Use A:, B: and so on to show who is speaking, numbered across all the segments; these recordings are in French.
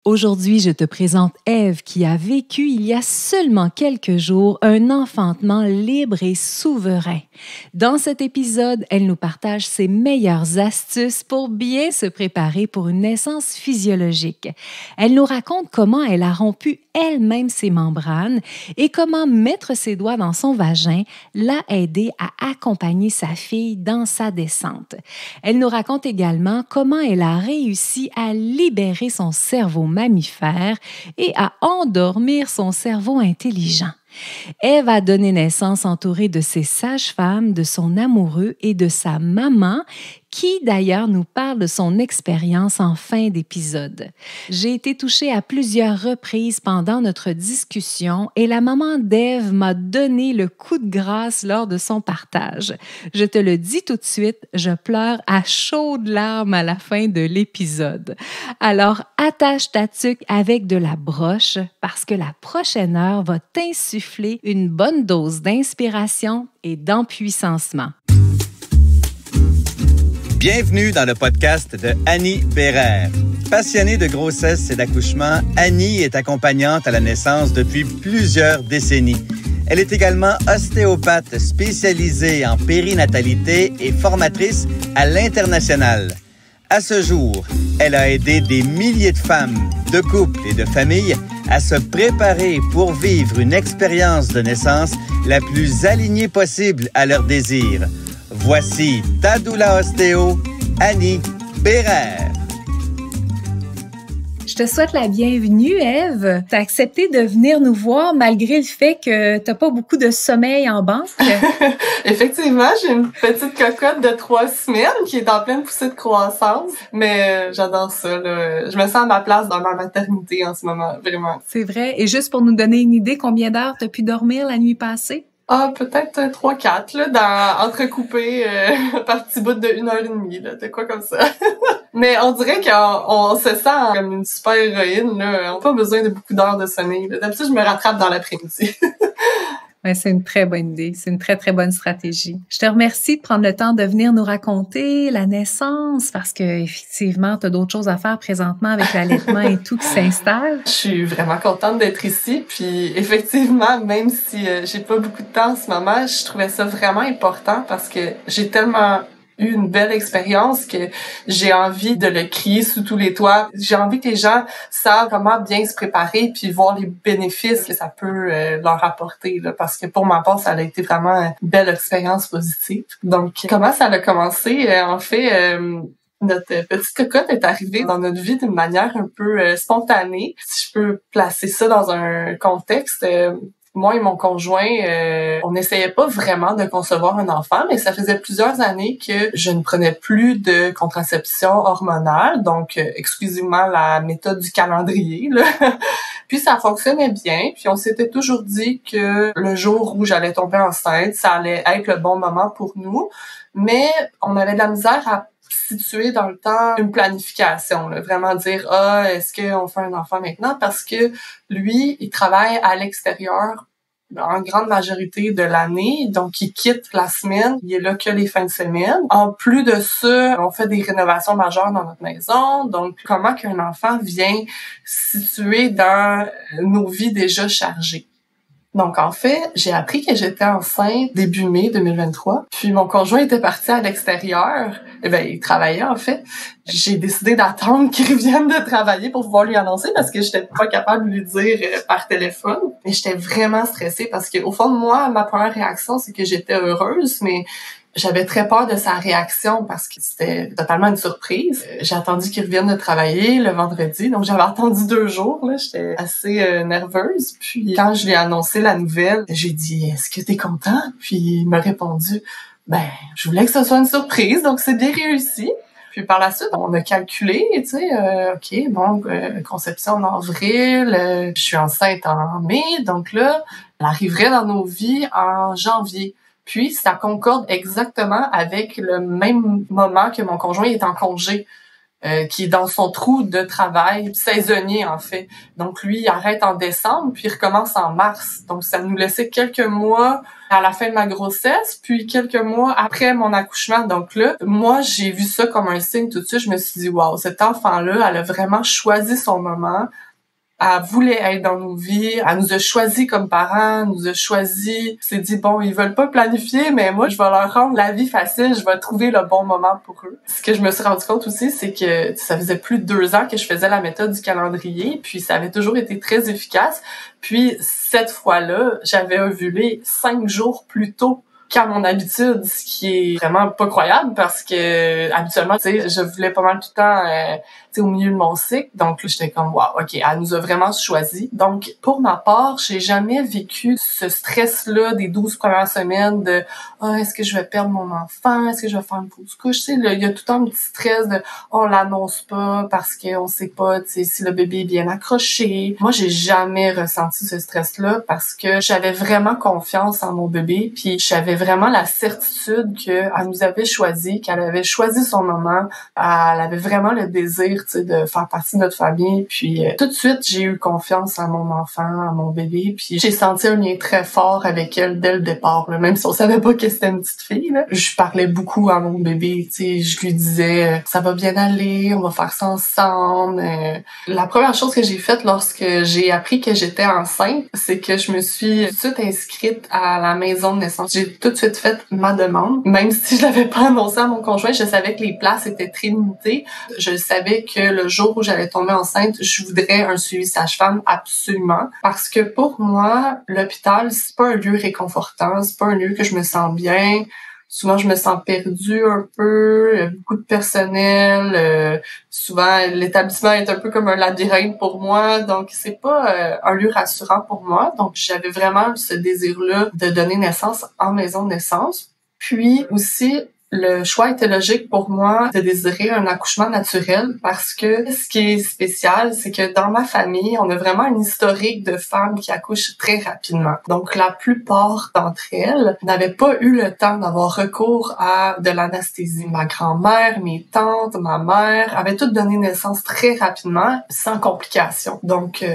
A: Aujourd'hui, je te présente Ève qui a vécu il y a seulement quelques jours un enfantement libre et souverain. Dans cet épisode, elle nous partage ses meilleures astuces pour bien se préparer pour une naissance physiologique. Elle nous raconte comment elle a rompu elle-même ses membranes et comment mettre ses doigts dans son vagin l'a aidé à accompagner sa fille dans sa descente. Elle nous raconte également comment elle a réussi à libérer son cerveau mammifère et à endormir son cerveau intelligent. Ève a donné naissance entourée de ses sages-femmes, de son amoureux et de sa maman, qui d'ailleurs nous parle de son expérience en fin d'épisode. J'ai été touchée à plusieurs reprises pendant notre discussion et la maman d'Ève m'a donné le coup de grâce lors de son partage. Je te le dis tout de suite, je pleure à chaudes larmes à la fin de l'épisode. Alors attache ta tuque avec de la broche parce que la prochaine heure va t'insuffler une bonne dose d'inspiration et d'empuissancement.
B: Bienvenue dans le podcast de Annie Bérère. Passionnée de grossesse et d'accouchement, Annie est accompagnante à la naissance depuis plusieurs décennies. Elle est également ostéopathe spécialisée en périnatalité et formatrice à l'international. À ce jour, elle a aidé des milliers de femmes, de couples et de familles à se préparer pour vivre une expérience de naissance la plus alignée possible à leurs désirs. Voici ta doula ostéo, Annie Bérère.
A: Je te souhaite la bienvenue, Ève. Tu as accepté de venir nous voir malgré le fait que tu n'as pas beaucoup de sommeil en banque.
C: Effectivement, j'ai une petite cocotte de 3 semaines qui est en pleine poussée de croissance, mais j'adore ça, là. Je me sens à ma place dans ma maternité en ce moment, vraiment.
A: C'est vrai. Et juste pour nous donner une idée, combien d'heures tu as pu dormir la nuit passée?
C: Ah, peut-être 3-4, là, entrecoupés par petits bouts de 1h30, là, de quoi comme ça. Mais on dirait qu'on se sent comme une super héroïne, là. On n'a pas besoin de beaucoup d'heures de sommeil, là. D'habitude, je me rattrape dans l'après-midi.
A: Ouais, c'est une très bonne idée. C'est une très, très bonne stratégie. Je te remercie de prendre le temps de venir nous raconter la naissance parce que effectivement, tu as d'autres choses à faire présentement avec l'allaitement et tout qui s'installe.
C: Je suis vraiment contente d'être ici. Puis effectivement, même si j'ai pas beaucoup de temps en ce moment, je trouvais ça vraiment important parce que j'ai tellement eu une belle expérience que j'ai envie de le crier sous tous les toits. J'ai envie que les gens savent comment bien se préparer puis voir les bénéfices que ça peut leur apporter, là, parce que pour ma part, ça a été vraiment une belle expérience positive. Donc, comment ça a commencé? En fait, notre petite cocotte est arrivée dans notre vie d'une manière un peu spontanée. Si je peux placer ça dans un contexte, moi et mon conjoint, on n'essayait pas vraiment de concevoir un enfant, mais ça faisait plusieurs années que je ne prenais plus de contraception hormonale, donc exclusivement la méthode du calendrier, là. Puis ça fonctionnait bien, puis on s'était toujours dit que le jour où j'allais tomber enceinte, ça allait être le bon moment pour nous, mais on avait de la misère à situer dans le temps une planification, là, vraiment dire est-ce qu'on fait un enfant maintenant, parce que lui, il travaille à l'extérieur en grande majorité de l'année, donc il quitte la semaine, il est là que les fins de semaine. En plus de ça, on fait des rénovations majeures dans notre maison, donc comment qu'un enfant vient situer dans nos vies déjà chargées. Donc, en fait, j'ai appris que j'étais enceinte début mai 2023. Puis, mon conjoint était parti à l'extérieur. Il travaillait, en fait. J'ai décidé d'attendre qu'il revienne de travailler pour pouvoir lui annoncer parce que j'étais pas capable de lui dire par téléphone. Mais j'étais vraiment stressée parce que, au fond de moi, ma première réaction, c'est que j'étais heureuse, mais j'avais très peur de sa réaction parce que c'était totalement une surprise. J'ai attendu qu'il revienne de travailler le vendredi, donc j'avais attendu 2 jours. Là, j'étais assez nerveuse. Puis quand je lui ai annoncé la nouvelle, j'ai dit « Est-ce que t'es content? » Puis il m'a répondu « Je voulais que ce soit une surprise, donc c'est bien réussi. » Puis par la suite, on a calculé, tu sais, conception en avril, je suis enceinte en mai, donc là, elle arriverait dans nos vies en janvier. Puis, ça concorde exactement avec le même moment que mon conjoint est en congé. qui est dans son trou de travail saisonnier, en fait. Donc, lui, il arrête en décembre, puis il recommence en mars. Donc, ça nous laissait quelques mois à la fin de ma grossesse, puis quelques mois après mon accouchement. Donc là, moi, j'ai vu ça comme un signe tout de suite. Je me suis dit, waouh, cet enfant-là, elle a vraiment choisi son moment. Elle voulait être dans nos vies, elle nous a choisis comme parents, elle nous a choisis. C'est dit, bon, ils veulent pas planifier, mais moi, je vais leur rendre la vie facile, je vais trouver le bon moment pour eux. Ce que je me suis rendu compte aussi, c'est que ça faisait plus de 2 ans que je faisais la méthode du calendrier, puis ça avait toujours été très efficace. Puis, cette fois-là, j'avais ovulé 5 jours plus tôt qu'à mon habitude, ce qui est vraiment pas croyable parce que habituellement, tu sais, je voulais pas mal tout le temps, tu sais, au milieu de mon cycle. Donc là, j'étais comme, wow, ok, elle nous a vraiment choisi. Donc, pour ma part, j'ai jamais vécu ce stress-là des 12 premières semaines de, est-ce que je vais perdre mon enfant? Est-ce que je vais faire une fausse couche? Tu sais, il y a tout le temps un petit stress de, on l'annonce pas parce qu'on sait pas, tu sais, si le bébé est bien accroché. Moi, j'ai jamais ressenti ce stress-là parce que j'avais vraiment confiance en mon bébé, puis j'avais vraiment la certitude qu'elle nous avait choisi, qu'elle avait choisi son moment, elle avait vraiment le désir, tu sais, de faire partie de notre famille. Puis tout de suite, j'ai eu confiance en mon enfant, à mon bébé, puis j'ai senti un lien très fort avec elle dès le départ, là, même si on savait pas que c'était une petite fille. Là. Je parlais beaucoup à mon bébé, tu sais, je lui disais ça va bien aller, on va faire ça ensemble. La première chose que j'ai faite lorsque j'ai appris que j'étais enceinte, c'est que je me suis tout de suite inscrite à la maison de naissance. J'ai tout de suite fait ma demande. Même si je l'avais pas annoncé à mon conjoint, je savais que les places étaient très limitées. Je savais que le jour où j'allais tomber enceinte, je voudrais un suivi sage-femme absolument. Parce que pour moi, l'hôpital, c'est pas un lieu réconfortant, c'est pas un lieu que je me sens bien. Souvent, je me sens perdue un peu, beaucoup de personnel. Souvent, l'établissement est un peu comme un labyrinthe pour moi, donc c'est pas un lieu rassurant pour moi. Donc, j'avais vraiment ce désir-là de donner naissance en maison de naissance. Puis aussi, le choix était logique pour moi de désirer un accouchement naturel parce que ce qui est spécial, c'est que dans ma famille, on a vraiment un historique de femmes qui accouchent très rapidement. Donc, la plupart d'entre elles n'avaient pas eu le temps d'avoir recours à de l'anesthésie. Ma grand-mère, mes tantes, ma mère avaient toutes donné naissance très rapidement, sans complications. Donc,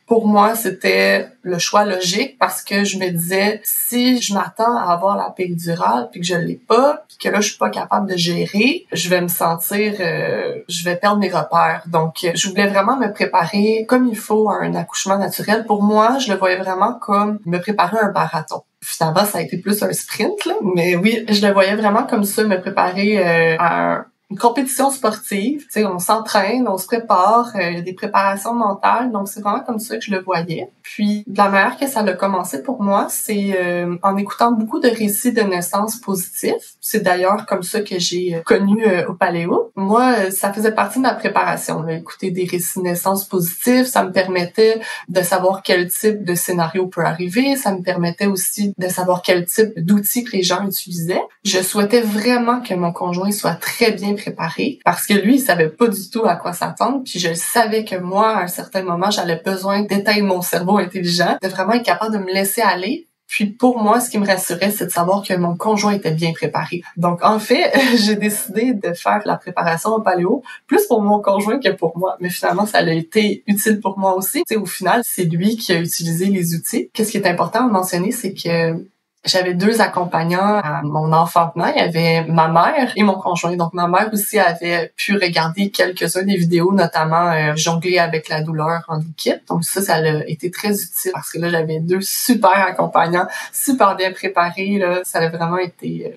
C: pour moi, c'était le choix logique parce que je me disais, si je m'attends à avoir la péridurale puis que je l'ai pas, puis que là, je suis pas capable de gérer, je vais me sentir, je vais perdre mes repères. Donc, je voulais vraiment me préparer comme il faut à un accouchement naturel. Pour moi, je le voyais vraiment comme me préparer à un marathon. Finalement, ça a été plus un sprint, là. Mais oui, je le voyais vraiment comme ça, me préparer à une compétition sportive. Tu sais, on s'entraîne, on se prépare, il y a des préparations mentales, donc c'est vraiment comme ça que je le voyais. Puis, de la manière que ça a commencé pour moi, c'est en écoutant beaucoup de récits de naissance positifs. C'est d'ailleurs comme ça que j'ai connu au Paléo. Moi, ça faisait partie de ma préparation, là. Écouter des récits de naissance positifs, ça me permettait de savoir quel type de scénario peut arriver, ça me permettait aussi de savoir quel type d'outils que les gens utilisaient. Je souhaitais vraiment que mon conjoint soit très bien préparé parce que lui, il savait pas du tout à quoi s'attendre, puis je savais que moi, à un certain moment, j'avais besoin d'éteindre mon cerveau intelligent, de vraiment être capable de me laisser aller. Puis pour moi, ce qui me rassurait, c'est de savoir que mon conjoint était bien préparé. Donc en fait, j'ai décidé de faire la préparation au Paléo plus pour mon conjoint que pour moi. Mais finalement, ça a été utile pour moi aussi. Tu sais, au final, c'est lui qui a utilisé les outils. Qu'est-ce qui est important de mentionner, c'est que j'avais 2 accompagnants à mon enfantement. Il y avait ma mère et mon conjoint. Donc, ma mère aussi avait pu regarder quelques-uns des vidéos, notamment jongler avec la douleur en équipe. Donc, ça a été très utile parce que là, j'avais 2 super accompagnants, super bien préparés. Là. Ça a vraiment été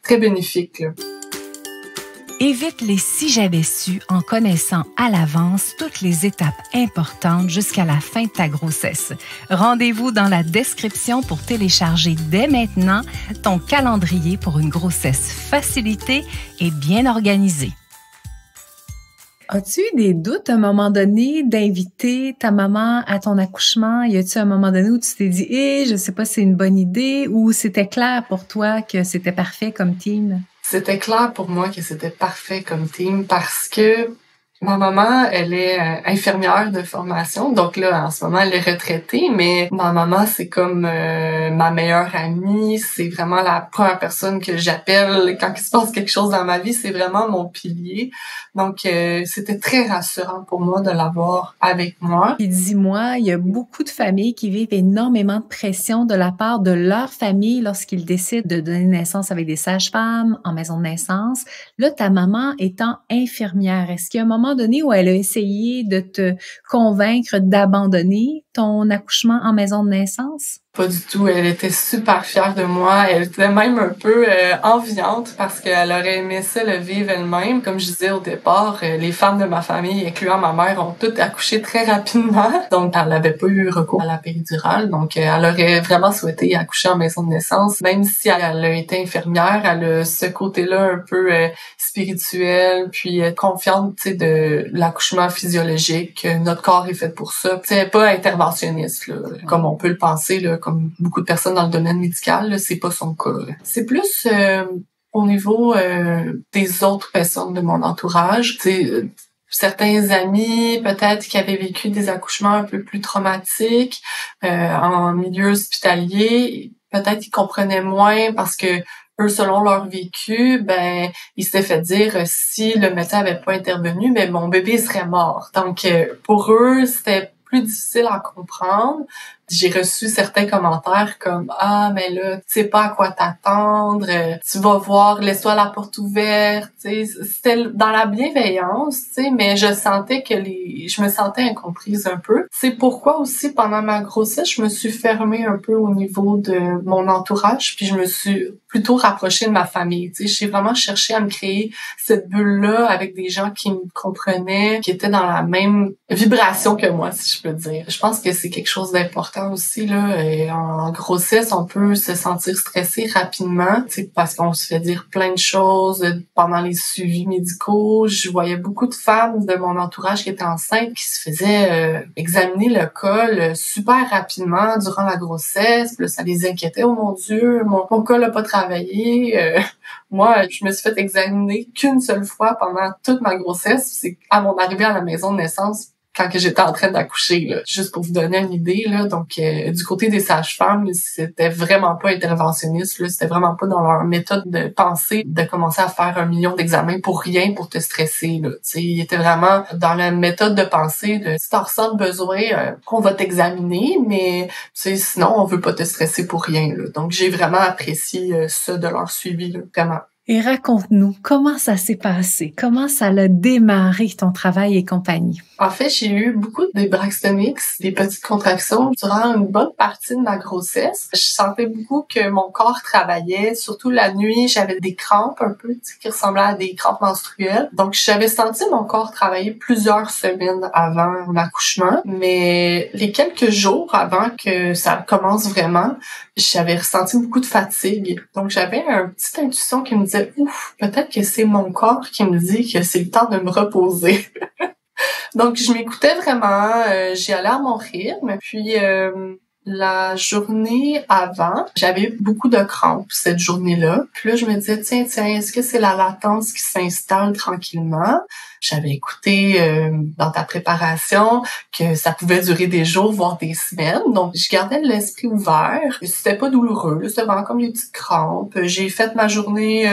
C: très bénéfique, là.
A: Évite les si j'avais su en connaissant à l'avance toutes les étapes importantes jusqu'à la fin de ta grossesse. Rendez-vous dans la description pour télécharger dès maintenant ton calendrier pour une grossesse facilitée et bien organisée. As-tu eu des doutes à un moment donné d'inviter ta maman à ton accouchement? Y a-tu un moment donné où tu t'es dit je sais pas si c'est une bonne idée, ou c'était clair pour toi que c'était parfait comme team?
C: C'était clair pour moi que c'était parfait comme team parce que Ma maman, elle est infirmière de formation, donc là, en ce moment, elle est retraitée, mais ma maman, c'est comme ma meilleure amie, c'est vraiment la première personne que j'appelle quand il se passe quelque chose dans ma vie, c'est vraiment mon pilier. Donc, c'était très rassurant pour moi de l'avoir avec moi.
A: Puis dis-moi, il y a beaucoup de familles qui vivent énormément de pression de la part de leur famille lorsqu'ils décident de donner naissance avec des sages-femmes en maison de naissance. Là, ta maman étant infirmière, est-ce qu'il y a un moment donné où elle a essayé de te convaincre d'abandonner ton accouchement en maison de naissance?
C: Pas du tout. Elle était super fière de moi. Elle était même un peu enviante parce qu'elle aurait aimé ça le vivre elle-même. Comme je disais au départ, les femmes de ma famille, incluant ma mère, ont toutes accouché très rapidement. Donc, elle n'avait pas eu recours à la péridurale. Donc, elle aurait vraiment souhaité accoucher en maison de naissance. Même si elle a été infirmière, elle a ce côté-là un peu spirituel, puis confiante, tu sais, de l'accouchement physiologique. Notre corps est fait pour ça. C'est pas interventionniste, là, comme on peut le penser, là, comme beaucoup de personnes dans le domaine médical, là, c'est pas son cas. Là. C'est plus au niveau des autres personnes de mon entourage. Certains amis, peut-être, qui avaient vécu des accouchements un peu plus traumatiques en milieu hospitalier, peut-être qu'ils comprenaient moins parce que eux, selon leur vécu, ben, ils s'étaient fait dire si le médecin avait pas intervenu, ben mon bébé serait mort. Donc, pour eux, c'était plus difficile à comprendre. J'ai reçu certains commentaires comme « Ah, mais là, tu sais pas à quoi t'attendre, tu vas voir, laisse-toi la porte ouverte. » C'était dans la bienveillance, mais je sentais que je me sentais incomprise un peu. C'est pourquoi aussi, pendant ma grossesse, je me suis fermée un peu au niveau de mon entourage, puis je me suis plutôt rapprochée de ma famille. J'ai vraiment cherché à me créer cette bulle-là avec des gens qui me comprenaient, qui étaient dans la même vibration que moi, si je peux dire. Je pense que c'est quelque chose d'important aussi là. Et en grossesse, on peut se sentir stressé rapidement, parce qu'on se fait dire plein de choses pendant les suivis médicaux. Je voyais beaucoup de femmes de mon entourage qui étaient enceintes qui se faisaient examiner le col super rapidement durant la grossesse. Puis là, ça les inquiétait. Oh mon Dieu, mon col n'a pas travaillé. Moi, je me suis fait examiner qu'une seule fois pendant toute ma grossesse. C'est à mon arrivée à la maison de naissance, quand que j'étais en train d'accoucher, là. Juste pour vous donner une idée, là. Donc, du côté des sages-femmes, c'était vraiment pas interventionniste, là. C'était vraiment pas dans leur méthode de pensée de commencer à faire 1 million d'examens pour rien, pour te stresser, là. Tu sais, ils étaient vraiment dans la méthode de pensée de si t'en ressens besoin, on va t'examiner, mais, tu sais, sinon, on veut pas te stresser pour rien, là. Donc, j'ai vraiment apprécié ça de leur suivi, là. Vraiment.
A: Et raconte-nous, comment ça s'est passé? Comment ça a démarré ton travail et compagnie?
C: En fait, j'ai eu beaucoup de Braxton-Hicks, des petites contractions durant une bonne partie de ma grossesse. Je sentais beaucoup que mon corps travaillait, surtout la nuit, j'avais des crampes un peu, qui ressemblaient à des crampes menstruelles. Donc, j'avais senti mon corps travailler plusieurs semaines avant mon accouchement, mais les quelques jours avant que ça commence vraiment, j'avais ressenti beaucoup de fatigue. Donc, j'avais une petite intuition qui me disait « Ouf, peut-être que c'est mon corps qui me dit que c'est le temps de me reposer. » Donc, je m'écoutais vraiment, j'y allais à mon rythme. Puis, la journée avant, j'avais beaucoup de crampes cette journée-là. Puis là, je me disais, tiens, est-ce que c'est la latence qui s'installe tranquillement? J'avais écouté dans ta préparation que ça pouvait durer des jours, voire des semaines. Donc, je gardais l'esprit ouvert. C'était pas douloureux, c'était vraiment comme des petites crampes. J'ai fait ma journée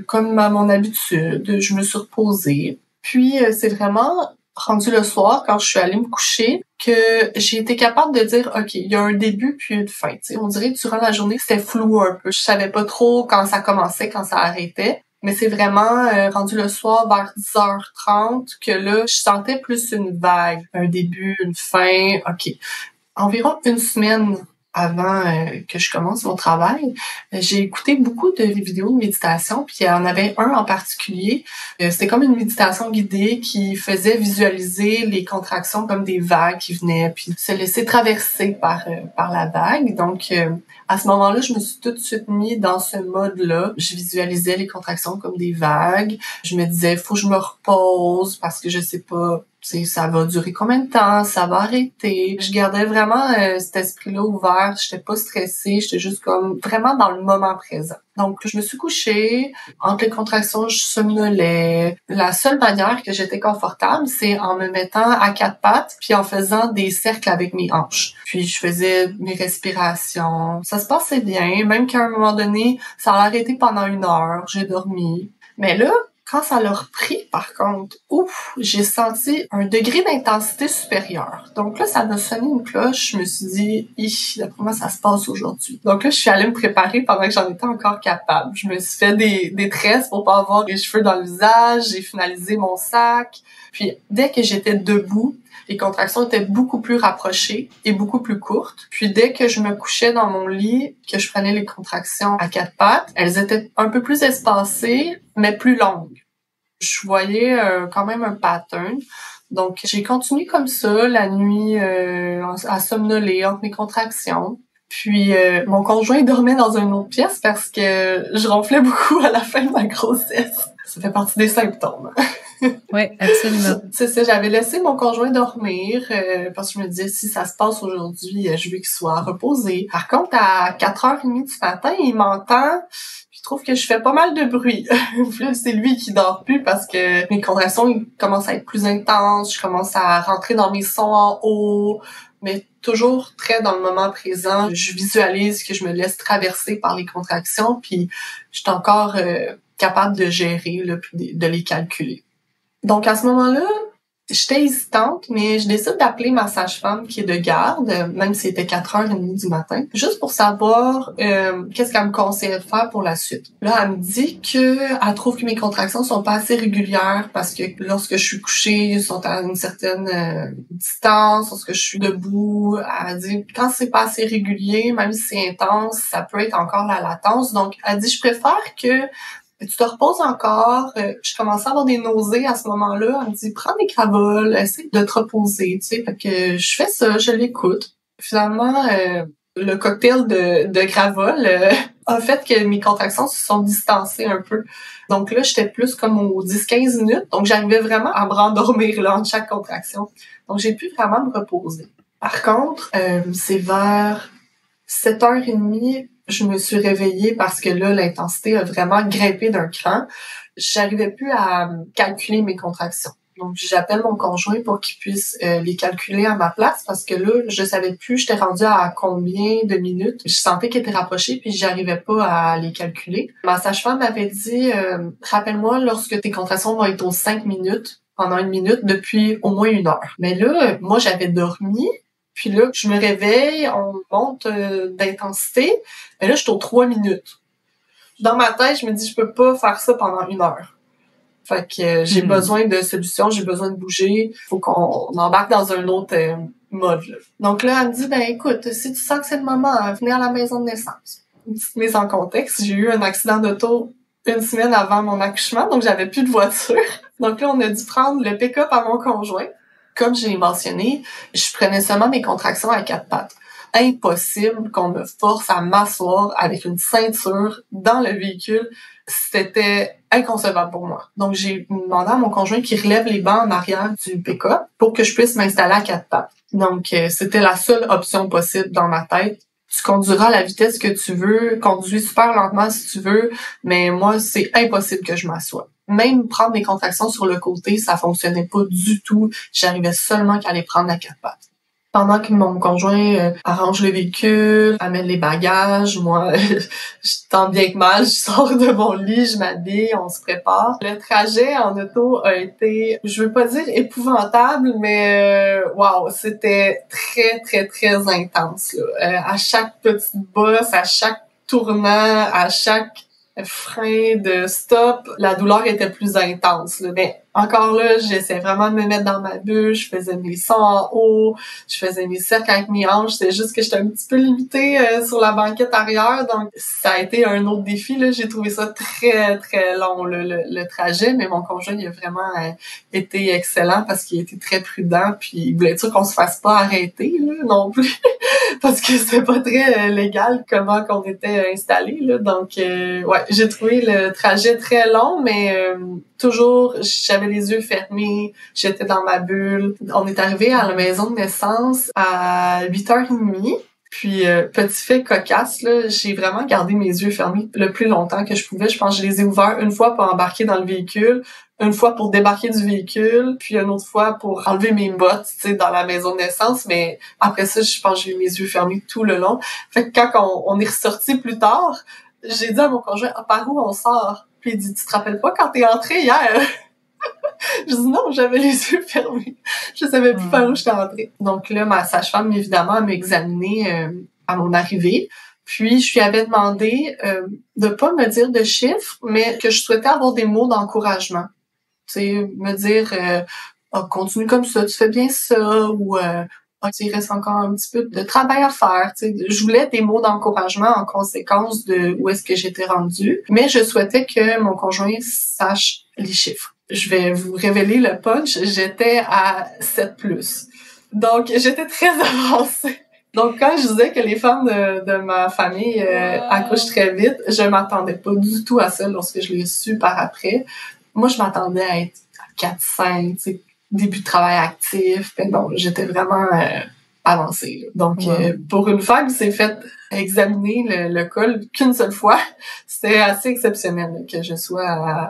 C: comme à mon habitude. Je me suis reposée. Puis, c'est vraiment rendu le soir, quand je suis allée me coucher, que j'ai été capable de dire, OK, il y a un début puis une fin. T'sais, on dirait que durant la journée, c'était flou un peu. Je savais pas trop quand ça commençait, quand ça arrêtait. Mais c'est vraiment rendu le soir vers 10h30 que là, je sentais plus une vague. Un début, une fin, OK. Environ une semaine avant que je commence mon travail, j'ai écouté beaucoup de vidéos de méditation, puis il y en avait un en particulier. C'était comme une méditation guidée qui faisait visualiser les contractions comme des vagues qui venaient, puis se laisser traverser par la vague. Donc, à ce moment-là, je me suis tout de suite mis dans ce mode-là. Je visualisais les contractions comme des vagues. Je me disais, faut que je me repose parce que je sais pas Ça va durer combien de temps, ça va arrêter. Je gardais vraiment cet esprit-là ouvert, j'étais pas stressée, j'étais juste comme vraiment dans le moment présent. Donc, je me suis couchée, entre les contractions, je somnolais. La seule manière que j'étais confortable, c'est en me mettant à quatre pattes, puis en faisant des cercles avec mes hanches. Puis, je faisais mes respirations. Ça se passait bien, même qu'à un moment donné, ça a arrêté pendant 1 heure, j'ai dormi. Mais là, quand ça l'a repris, par contre, j'ai senti un degré d'intensité supérieur. Donc là, ça m'a sonné une cloche. Je me suis dit, d'après moi, ça se passe aujourd'hui. Donc là, je suis allée me préparer pendant que j'en étais encore capable. Je me suis fait des tresses pour pas avoir les cheveux dans le visage. J'ai finalisé mon sac. Puis, dès que j'étais debout, les contractions étaient beaucoup plus rapprochées et beaucoup plus courtes. Puis dès que je me couchais dans mon lit, que je prenais les contractions à quatre pattes, elles étaient un peu plus espacées, mais plus longues. Je voyais quand même un pattern. Donc, j'ai continué comme ça la nuit à somnoler entre mes contractions. Puis, mon conjoint dormait dans une autre pièce parce que je ronflais beaucoup à la fin de ma grossesse. Ça fait partie des symptômes.
A: Oui, absolument.
C: C'est ça, j'avais laissé mon conjoint dormir parce que je me disais, si ça se passe aujourd'hui, je veux qu'il soit reposé. Par contre, à 4h30 du matin, il m'entend, puis il trouve que je fais pas mal de bruit. Là, c'est lui qui dort plus parce que mes contractions ils commencent à être plus intenses, je commence à rentrer dans mes sons en haut, mais toujours très dans le moment présent. Je visualise que je me laisse traverser par les contractions, puis je suis encore capable de gérer, là, puis de les calculer. Donc, à ce moment-là, j'étais hésitante, mais je décide d'appeler ma sage-femme qui est de garde, même si c'était 4h30 du matin, juste pour savoir qu'est-ce qu'elle me conseillait de faire pour la suite. Là, elle me dit qu'elle trouve que mes contractions sont pas assez régulières parce que lorsque je suis couchée, elles sont à une certaine distance, lorsque je suis debout. Elle dit quand c'est pas assez régulier, même si c'est intense, ça peut être encore la latence. Donc, elle dit je préfère que tu te reposes encore. Je commençais à avoir des nausées à ce moment-là. Elle me dit, prends des Gravol, essaie de te reposer, tu sais. Fait que je fais ça, je l'écoute. Finalement, le cocktail de Gravol a fait que mes contractions se sont distancées un peu. Donc là, j'étais plus comme aux 10-15 minutes. Donc, j'arrivais vraiment à me rendormir là, entre chaque contraction. Donc, j'ai pu vraiment me reposer. Par contre, c'est vers 7h30, je me suis réveillée parce que là, l'intensité a vraiment grimpé d'un cran. J'arrivais plus à calculer mes contractions. Donc, j'appelle mon conjoint pour qu'il puisse les calculer à ma place parce que là, je savais plus, j'étais rendue à combien de minutes. Je sentais qu'ils étaient rapprochés puis j'arrivais pas à les calculer. Ma sage-femme m'avait dit, rappelle-moi lorsque tes contractions vont être aux 5 minutes, pendant 1 minute, depuis au moins 1 heure. Mais là, moi, j'avais dormi. Puis là, je me réveille, on monte d'intensité. Mais là, je suis aux 3 minutes. Dans ma tête, je me dis, je peux pas faire ça pendant 1 heure. Fait que j'ai besoin de solutions, j'ai besoin de bouger. Faut qu'on embarque dans un autre mode. Là. Donc là, elle me dit, ben écoute, si tu sens que c'est le moment, venez à la maison de naissance. Une petite mise en contexte, j'ai eu un accident d'auto 1 semaine avant mon accouchement, donc j'avais plus de voiture. Donc là, on a dû prendre le pick-up à mon conjoint. Comme je l'ai mentionné, je prenais seulement mes contractions à 4 pattes. Impossible qu'on me force à m'asseoir avec une ceinture dans le véhicule. C'était inconcevable pour moi. Donc, j'ai demandé à mon conjoint qu'il relève les bancs en arrière du pick-up pour que je puisse m'installer à 4 pattes. Donc, c'était la seule option possible dans ma tête. Tu conduiras à la vitesse que tu veux, conduis super lentement si tu veux, mais moi, c'est impossible que je m'assoie. Même prendre mes contractions sur le côté, ça fonctionnait pas du tout. J'arrivais seulement qu'à les prendre à 4 pattes. Pendant que mon conjoint arrange le véhicule, amène les bagages, moi, tant bien que mal, je sors de mon lit, je m'habille, on se prépare. Le trajet en auto a été, je veux pas dire épouvantable, mais wow, c'était très, très, très intense. Là. À chaque petite bosse, à chaque tournant, à chaque frein de stop, la douleur était plus intense. Là. Mais encore là, j'essaie vraiment de me mettre dans ma bulle, je faisais mes sons en haut, je faisais mes cercles avec mes hanches, c'est juste que j'étais un petit peu limitée sur la banquette arrière, donc ça a été un autre défi. Là. J'ai trouvé ça très, très long, le trajet, mais mon conjoint il a vraiment été excellent parce qu'il était très prudent, puis il voulait être sûr qu'on se fasse pas arrêter là, non plus. parce que c'était pas très légal comment qu'on était installés, là. Donc, ouais, j'ai trouvé le trajet très long, mais toujours, j'avais les yeux fermés, j'étais dans ma bulle. On est arrivé à la maison de naissance à 8h30. Puis, petit fait cocasse, là, j'ai vraiment gardé mes yeux fermés le plus longtemps que je pouvais. Je pense que je les ai ouverts une fois pour embarquer dans le véhicule, une fois pour débarquer du véhicule, puis une autre fois pour enlever mes bottes, tu sais, dans la maison de naissance. Mais après ça, je pense que j'ai eu mes yeux fermés tout le long. Fait que quand on est ressorti plus tard, j'ai dit à mon conjoint, par où on sort? Puis il dit, tu te rappelles pas quand t'es entré hier? Je dis non, j'avais les yeux fermés. Je savais plus par où j'étais entrée. Donc là, ma sage-femme, évidemment, m'a examinée à mon arrivée. Puis, je lui avais demandé de pas me dire de chiffres, mais que je souhaitais avoir des mots d'encouragement. Tu sais, me dire continue comme ça, tu fais bien ça, ou il reste encore un petit peu de travail à faire. Tu sais, je voulais des mots d'encouragement en conséquence de où est-ce que j'étais rendue, mais je souhaitais que mon conjoint sache les chiffres. Je vais vous révéler le punch, j'étais à 7+. Donc, j'étais très avancée. Donc, quand je disais que les femmes de ma famille accouchent très vite, je m'attendais pas du tout à ça lorsque je l'ai su par après. Moi, je m'attendais à être à 4-5, tu sais, début de travail actif. Mais non, j'étais vraiment avancée, là. Donc, pour une femme qui s'est faite examiner le col qu'une seule fois, c'était assez exceptionnel là, que je sois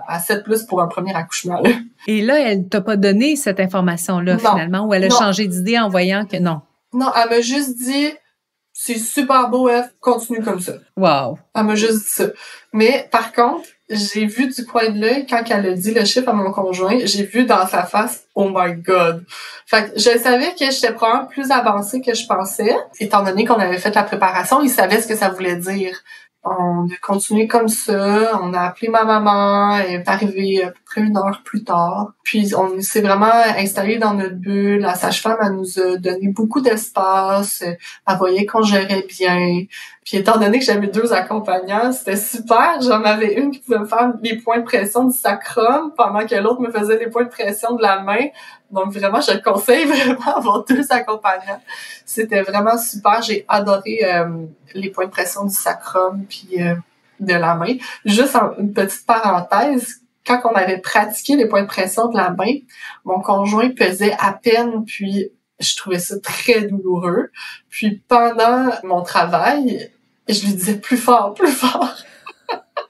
C: à 7+ pour un premier accouchement, là.
A: Et là, elle t'a pas donné cette information-là, finalement, ou elle a changé d'idée en voyant que non?
C: Non, elle m'a juste dit « C'est super beau, F, continue comme ça. »
A: Wow!
C: Elle m'a juste dit ça. Mais par contre, j'ai vu du coin de l'œil, quand elle a dit le chiffre à mon conjoint, j'ai vu dans sa face « Oh my God! » Fait que je savais que j'étais probablement plus avancée que je pensais. Étant donné qu'on avait fait la préparation, il savait ce que ça voulait dire. On a continué comme ça, on a appelé ma maman, elle est arrivée à peu près 1 heure plus tard. Puis on s'est vraiment installé dans notre bulle. La sage-femme, elle nous a donné beaucoup d'espace, elle voyait qu'on gérait bien. Puis étant donné que j'avais 2 accompagnants, c'était super. J'en avais une qui pouvait me faire les points de pression du sacrum pendant que l'autre me faisait les points de pression de la main. Donc vraiment, je conseille vraiment avoir 2 accompagnants. C'était vraiment super. J'ai adoré les points de pression du sacrum puis de la main. Juste une petite parenthèse, quand on avait pratiqué les points de pression de la main, mon conjoint pesait à peine, puis je trouvais ça très douloureux. Puis pendant mon travail, je lui disais plus fort, plus fort.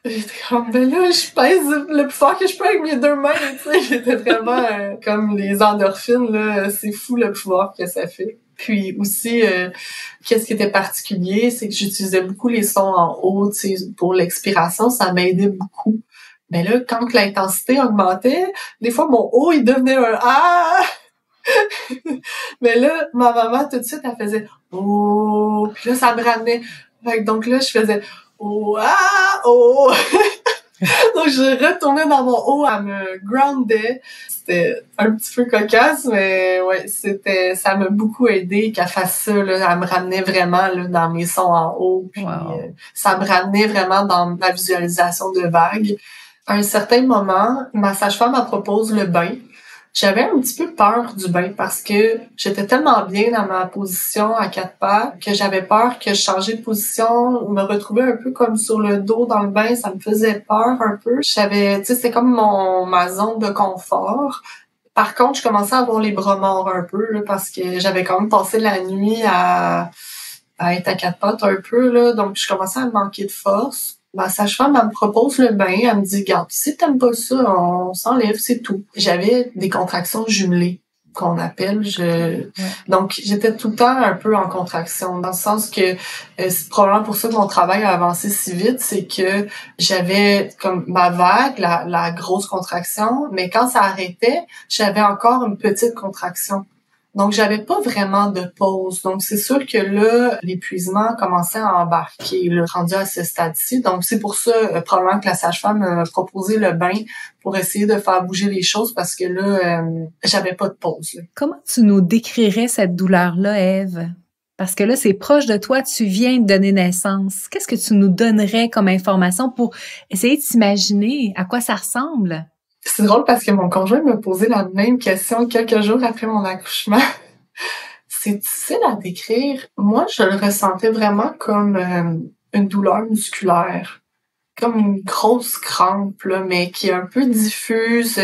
C: J'étais comme, ben là, je pèse le plus fort que je peux avec mes 2 mains, tu sais. J'étais vraiment comme les endorphines, là, c'est fou le pouvoir que ça fait. Puis aussi, qu'est-ce qui était particulier, c'est que j'utilisais beaucoup les sons en haut, tu sais, pour l'expiration, ça m'aidait beaucoup. Mais là, quand l'intensité augmentait, des fois, mon haut, il devenait un « Ah! » Mais là, ma maman, tout de suite, elle faisait « Oh! » Puis là, ça me ramenait. Donc là, je faisais « Oh! Ah! Oh! » Donc, je retournais dans mon haut, elle me groundait. C'était un petit peu cocasse, mais ouais, ça m'a beaucoup aidé qu'elle fasse ça, là. Elle me ramenait vraiment, là, dans mes sons en haut. Puis, ça me ramenait vraiment dans ma visualisation de vagues. À un certain moment, ma sage-femme me propose le bain. J'avais un petit peu peur du bain parce que j'étais tellement bien dans ma position à 4 pattes que j'avais peur que je changeais de position, me retrouver un peu comme sur le dos dans le bain, ça me faisait peur un peu. J'avais, tu sais, c'est comme ma zone de confort. Par contre, je commençais à avoir les bras morts un peu, là, parce que j'avais quand même passé la nuit à être à 4 pattes un peu, là, donc je commençais à manquer de force. Ma sage-femme, elle me propose le bain, elle me dit, regarde, si t'aimes pas ça, on s'enlève, c'est tout. J'avais des contractions jumelées, qu'on appelle. Donc, j'étais tout le temps un peu en contraction, dans le sens que c'est probablement pour ça que mon travail a avancé si vite, c'est que j'avais comme ma vague, la grosse contraction, mais quand ça arrêtait, j'avais encore une petite contraction. Donc, j'avais pas vraiment de pause. Donc, c'est sûr que là, l'épuisement commençait à embarquer, là, rendu à ce stade-ci. Donc, c'est pour ça, probablement que la sage-femme m'a proposé le bain pour essayer de faire bouger les choses parce que là, j'avais pas de pause, là.
A: Comment tu nous décrirais cette douleur-là, Ève? Parce que là, c'est proche de toi, tu viens de donner naissance. Qu'est-ce que tu nous donnerais comme information pour essayer de s'imaginer à quoi ça ressemble?
C: C'est drôle parce que mon conjoint m'a posé la même question quelques jours après mon accouchement. C'est difficile à décrire. Moi, je le ressentais vraiment comme une douleur musculaire. Comme une grosse crampe, là, mais qui est un peu diffuse.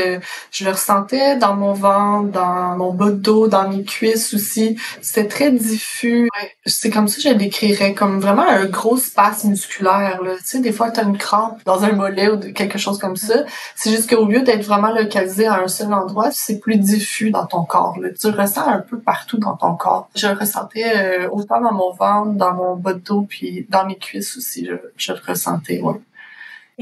C: Je le ressentais dans mon ventre, dans mon bas de dos, dans mes cuisses aussi. C'était très diffus. Ouais, c'est comme ça que je le décrirais, comme vraiment un gros spasme musculaire, là. Tu sais, des fois, t'as une crampe dans un mollet ou quelque chose comme ça. C'est juste qu'au lieu d'être vraiment localisé à un seul endroit, c'est plus diffus dans ton corps, là. Tu le ressens un peu partout dans ton corps. Je le ressentais autant dans mon ventre, dans mon bas de dos, puis dans mes cuisses aussi. Je le ressentais, ouais.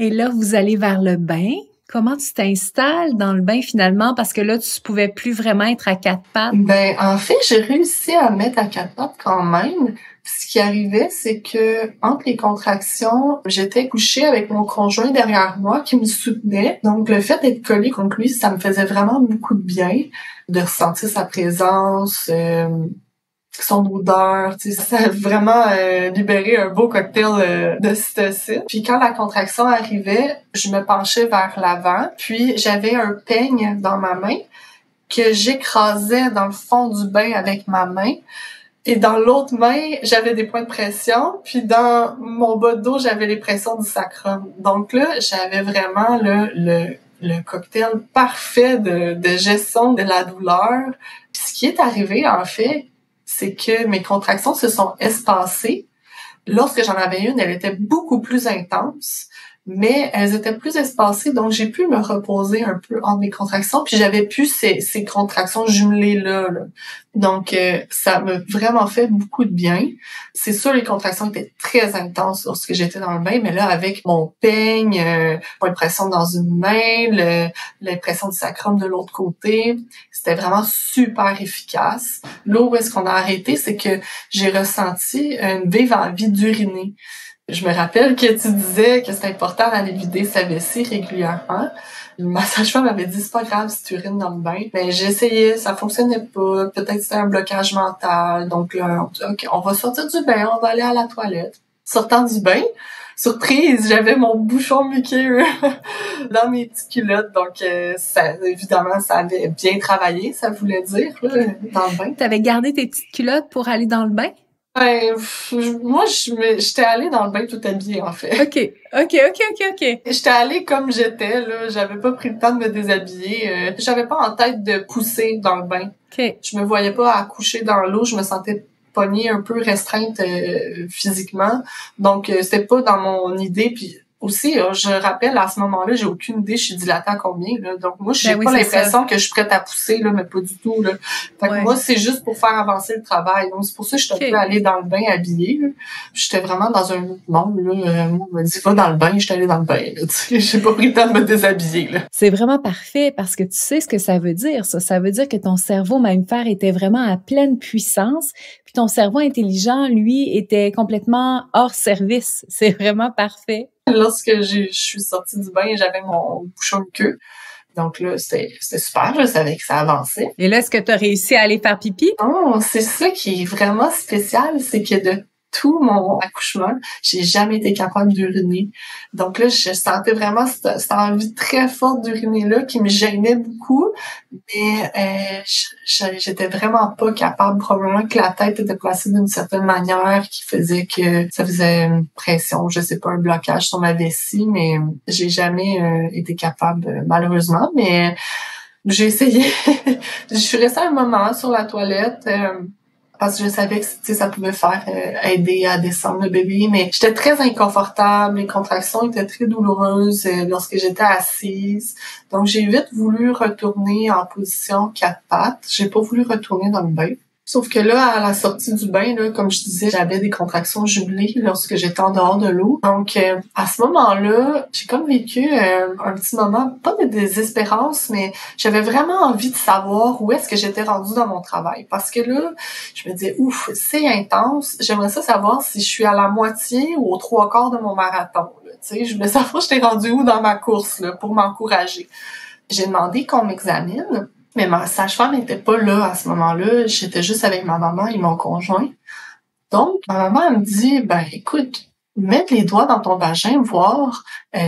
A: Et là, vous allez vers le bain. Comment tu t'installes dans le bain finalement? Parce que là, tu pouvais plus vraiment être à quatre pattes.
C: Ben, en fait, j'ai réussi à me mettre à quatre pattes quand même. Ce qui arrivait, c'est que entre les contractions, j'étais couchée avec mon conjoint derrière moi qui me soutenait. Donc, le fait d'être collée contre lui, ça me faisait vraiment beaucoup de bien, de ressentir sa présence, son odeur, tu sais, ça a vraiment libéré un beau cocktail d'ocytocine. Puis quand la contraction arrivait, je me penchais vers l'avant, puis j'avais un peigne dans ma main que j'écrasais dans le fond du bain avec ma main. Et dans l'autre main, j'avais des points de pression, puis dans mon bas de dos, j'avais les pressions du sacrum. Donc là, j'avais vraiment le cocktail parfait de gestion de la douleur. Puis ce qui est arrivé, en fait, c'est que mes contractions se sont espacées. Lorsque j'en avais une, elle était beaucoup plus intense, mais elles étaient plus espacées, donc j'ai pu me reposer un peu entre mes contractions, puis j'avais plus ces contractions jumelées-là. Là. Donc, ça m'a vraiment fait beaucoup de bien. C'est sûr, les contractions étaient très intenses lorsque j'étais dans le bain, mais là, avec mon peigne, point de pression dans une main, l'impression du sacrum de l'autre côté, c'était vraiment super efficace. Là où est-ce qu'on a arrêté, c'est que j'ai ressenti une vive envie d'uriner. Je me rappelle que tu disais que c'est important d'aller vider sa vessie régulièrement. Ma sage-femme m'avait dit, c'est pas grave si tu urines dans le bain. Mais j'ai essayé, ça fonctionnait pas. Peut-être que c'était un blocage mental. Donc là, OK, on va sortir du bain, on va aller à la toilette. Sortant du bain, surprise, j'avais mon bouchon muqueux dans mes petites culottes. Donc, ça, évidemment, ça avait bien travaillé, ça voulait dire, là, dans le bain.
A: T'avais gardé tes petites culottes pour aller dans le bain?
C: Ben, moi, j'étais allée dans le bain tout habillée, en fait.
A: OK.
C: J'étais allée comme j'étais, là. J'avais pas pris le temps de me déshabiller. J'avais pas en tête de pousser dans le bain.
A: OK.
C: Je me voyais pas accoucher dans l'eau. Je me sentais pognée un peu restreinte physiquement. Donc, c'était pas dans mon idée. Puis aussi, je rappelle, à ce moment-là, j'ai aucune idée, je suis dilatée à combien, là. Donc, moi, j'ai pas l'impression que je suis prête à pousser, là, mais pas du tout, là. Fait que moi, c'est juste pour faire avancer le travail. Donc, c'est pour ça que je suis un peu allée dans le bain habillée, là. J'étais vraiment dans un autre monde, là. Moi, on m'a dit, va dans le bain, j'étais allée dans le bain, là. Tu sais, j'ai pas pris le temps de me déshabiller, là.
A: C'est vraiment parfait parce que tu sais ce que ça veut dire, ça. Ça veut dire que ton cerveau mammifère était vraiment à pleine puissance, puis ton cerveau intelligent, lui, était complètement hors service. C'est vraiment parfait.
C: Lorsque je suis sortie du bain, j'avais mon bouchon de queue. Donc là, c'était super, je savais que ça avançait.
A: Et là, est-ce que tu as réussi à aller faire pipi?
C: Non, c'est ça qui est vraiment spécial, c'est que de tout mon accouchement, j'ai jamais été capable d'uriner. Donc là, je sentais vraiment cette envie très forte d'uriner-là qui me gênait beaucoup, mais j'étais vraiment pas capable. Probablement que la tête était placée d'une certaine manière qui faisait que ça faisait une pression, je sais pas, un blocage sur ma vessie, mais j'ai jamais été capable, malheureusement, mais j'ai essayé. Je suis restée un moment sur la toilette, parce que je savais que ça pouvait faire aider à descendre le bébé, mais j'étais très inconfortable, les contractions étaient très douloureuses lorsque j'étais assise. Donc j'ai vite voulu retourner en position quatre pattes. J'ai pas voulu retourner dans le bain. Sauf que là, à la sortie du bain, là, comme je disais, j'avais des contractions jumelées lorsque j'étais en dehors de l'eau. Donc, à ce moment-là, j'ai comme vécu un petit moment, pas de désespérance, mais j'avais vraiment envie de savoir où est-ce que j'étais rendue dans mon travail. Parce que là, je me disais, ouf, c'est intense. J'aimerais ça savoir si je suis à la moitié ou aux trois quarts de mon marathon. Là, tu sais, je voulais savoir j'étais rendue où dans ma course là, pour m'encourager. J'ai demandé qu'on m'examine. Mais ma sage-femme n'était pas là à ce moment-là. J'étais juste avec ma maman et mon conjoint. Donc, ma maman, elle me dit, ben, écoute, mets les doigts dans ton vagin, voir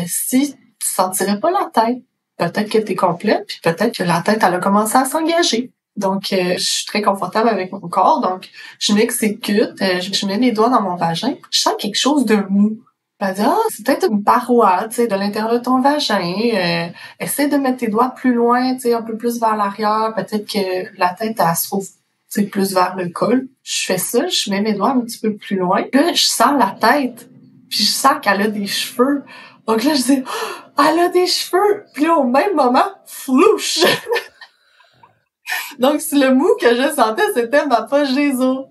C: si tu sentirais pas la tête. Peut-être que t'es complète, puis peut-être que la tête, elle a commencé à s'engager. Donc, je suis très confortable avec mon corps. Donc, je m'exécute, je mets les doigts dans mon vagin. Je sens quelque chose de mou. Elle dit, c'est peut-être une paroi, tu sais, de l'intérieur de ton vagin. Essaie de mettre tes doigts plus loin, tu sais, un peu plus vers l'arrière. Peut-être que la tête, elle se trouve, tu sais, plus vers le col. Je fais ça, je mets mes doigts un petit peu plus loin. Là, je sens la tête. Puis je sens qu'elle a des cheveux. Donc là, je dis, elle a des cheveux. Puis là, au même moment, flouche! Donc, le mou que je sentais, c'était ma poche des os.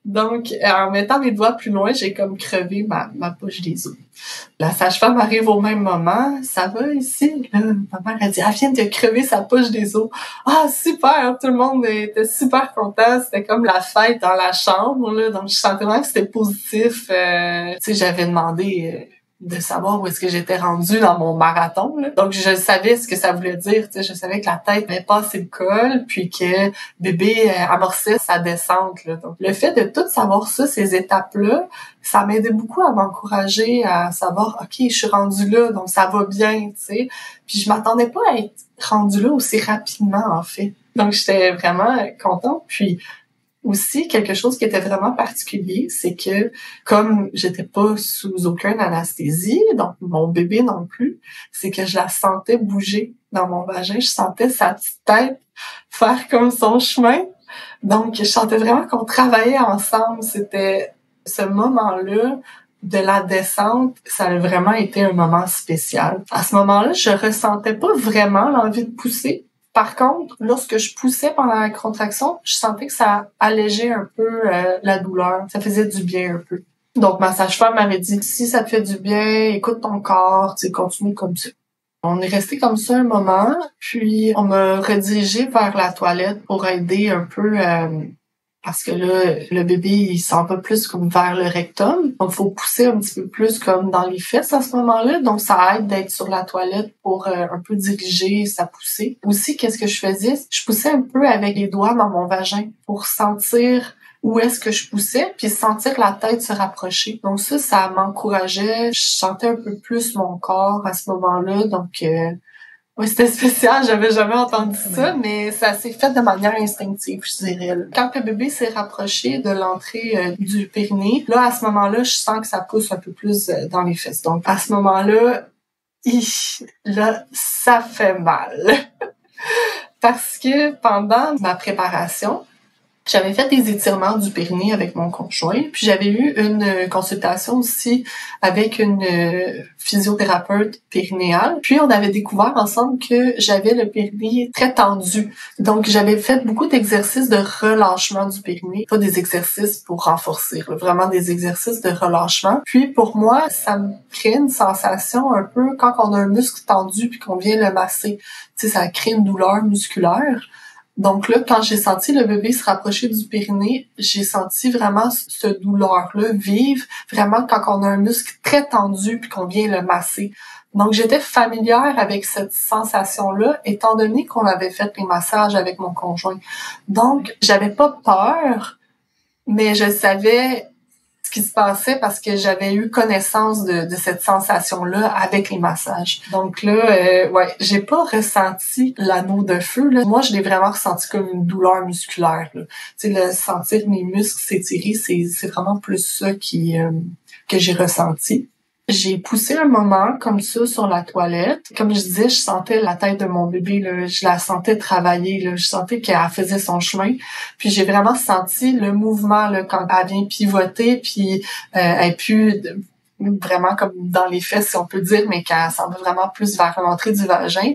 C: Donc, en mettant mes doigts plus loin, j'ai comme crevé ma poche des os. La sage-femme arrive au même moment. Ça va ici? Là, ma mère a dit, elle vient de crever sa poche des os. Ah, super! Tout le monde était super content. C'était comme la fête dans la chambre, là. Donc, je sentais vraiment que c'était positif. Tu sais, j'avais demandé de savoir où est-ce que j'étais rendue dans mon marathon, là. Donc, je savais ce que ça voulait dire, tu sais, je savais que la tête avait passé le col, puis que bébé amorçait sa descente, là. Donc, le fait de tout savoir ça, ces étapes-là, ça m'aidait beaucoup à m'encourager à savoir, OK, je suis rendue là, donc ça va bien, tu sais. Puis, je m'attendais pas à être rendue là aussi rapidement, en fait. Donc, j'étais vraiment contente, puis aussi, quelque chose qui était vraiment particulier, c'est que comme j'étais pas sous aucune anesthésie, donc mon bébé non plus, c'est que je la sentais bouger dans mon vagin. Je sentais sa petite tête faire comme son chemin. Donc, je sentais vraiment qu'on travaillait ensemble. C'était ce moment-là de la descente, ça a vraiment été un moment spécial. À ce moment-là, je ressentais pas vraiment l'envie de pousser. Par contre, lorsque je poussais pendant la contraction, je sentais que ça allégeait un peu la douleur. Ça faisait du bien un peu. Donc, ma sage-femme m'avait dit, si ça te fait du bien, écoute ton corps, tu sais, continue comme ça. On est resté comme ça un moment, puis on m'a redirigé vers la toilette pour aider un peu, parce que là, le bébé, il s'en va plus comme vers le rectum. Donc, il faut pousser un petit peu plus comme dans les fesses à ce moment-là. Donc, ça aide d'être sur la toilette pour un peu diriger sa poussée. Aussi, qu'est-ce que je faisais? Je poussais un peu avec les doigts dans mon vagin pour sentir où est-ce que je poussais, puis sentir la tête se rapprocher. Donc ça m'encourageait. Je sentais un peu plus mon corps à ce moment-là. Donc, oui, c'était spécial, j'avais jamais entendu ça, mais ça s'est fait de manière instinctive, je dirais. Quand le bébé s'est rapproché de l'entrée du périnée, là, à ce moment-là, je sens que ça pousse un peu plus dans les fesses. Donc, à ce moment-là, là, ça fait mal. Parce que pendant ma préparation, j'avais fait des étirements du périnée avec mon conjoint, puis j'avais eu une consultation aussi avec une physiothérapeute périnéale. Puis on avait découvert ensemble que j'avais le périnée très tendu. Donc j'avais fait beaucoup d'exercices de relâchement du périnée, pas des exercices pour renforcer, vraiment des exercices de relâchement. Puis pour moi, ça me crée une sensation un peu quand on a un muscle tendu puis qu'on vient le masser. Tu sais, ça crée une douleur musculaire. Donc là, quand j'ai senti le bébé se rapprocher du périnée, j'ai senti vraiment cette douleur-là vive, vraiment quand on a un muscle très tendu puis qu'on vient le masser. Donc j'étais familière avec cette sensation-là, étant donné qu'on avait fait les massages avec mon conjoint. Donc j'avais pas peur, mais je savais ce qui se passait parce que j'avais eu connaissance de cette sensation-là avec les massages. Donc là, j'ai pas ressenti l'anneau de feu, là. Moi, je l'ai vraiment ressenti comme une douleur musculaire, là. Tu sais, le sentir mes muscles s'étirer, c'est vraiment plus ça que j'ai ressenti. J'ai poussé un moment comme ça sur la toilette. Comme je disais, je sentais la tête de mon bébé, là. Je la sentais travailler, là. Je sentais qu'elle faisait son chemin. Puis j'ai vraiment senti le mouvement là, quand elle vient pivoter, puis elle est plus vraiment comme dans les fesses, si on peut dire, mais qu'elle s'en va vraiment plus vers l'entrée du vagin.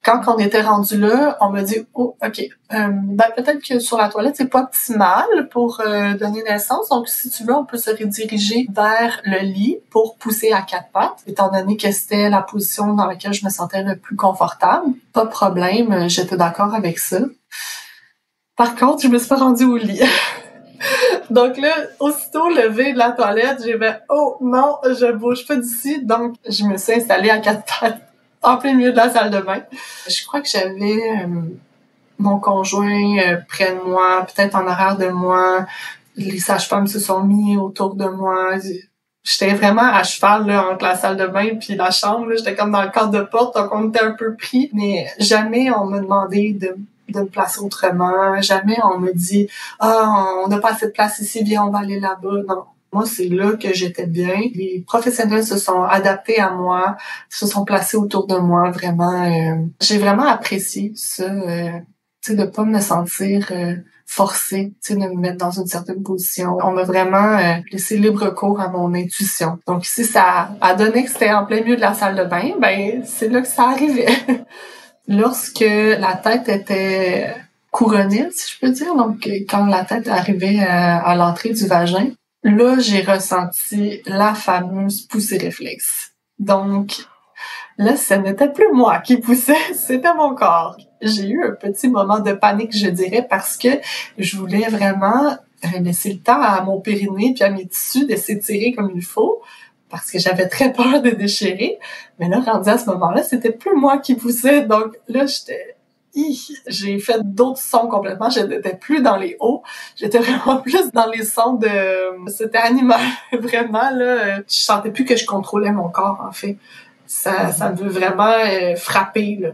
C: Quand on était rendu là, on m'a dit « Oh, OK, peut-être que sur la toilette, c'est pas optimal pour donner naissance. Donc, si tu veux, on peut se rediriger vers le lit pour pousser à quatre pattes, étant donné que c'était la position dans laquelle je me sentais le plus confortable. Pas de problème, j'étais d'accord avec ça. Par contre, je me suis pas rendue au lit. Donc là, aussitôt levé de la toilette, j'ai fait « Oh non, je bouge pas d'ici. » Donc, je me suis installée à quatre pattes en plein milieu de la salle de bain. Je crois que j'avais mon conjoint près de moi, peut-être en arrière de moi. Les sages-femmes se sont mis autour de moi. J'étais vraiment à cheval là, entre la salle de bain puis la chambre. Là. J'étais comme dans le cadre de porte, donc on était un peu pris. Mais jamais on m'a demandé de de me placer autrement. Jamais on me dit « Ah, on n'a pas assez de place ici, viens, on va aller là-bas. » Non. Moi, c'est là que j'étais bien. Les professionnels se sont adaptés à moi, se sont placés autour de moi, vraiment. J'ai vraiment apprécié ça, tu sais, de pas me sentir forcée, tu sais, de me mettre dans une certaine position. On m'a vraiment laissé libre cours à mon intuition. Donc, si ça a donné que c'était en plein milieu de la salle de bain, ben c'est là que ça arrivait. Lorsque la tête était couronnée, si je peux dire, donc quand la tête arrivait à l'entrée du vagin, là, j'ai ressenti la fameuse poussée réflexe. Donc, là, ce n'était plus moi qui poussais, c'était mon corps. J'ai eu un petit moment de panique, je dirais, parce que je voulais vraiment laisser le temps à mon périnée puis à mes tissus de s'étirer comme il faut, parce que j'avais très peur de déchirer. Mais là, rendu à ce moment-là, c'était plus moi qui poussais. Donc là, j'ai fait d'autres sons complètement. Je n'étais plus dans les hauts. J'étais vraiment plus dans les sons de... C'était animal. Vraiment, là, je sentais plus que je contrôlais mon corps, en fait. Ça me veut vraiment frapper, là.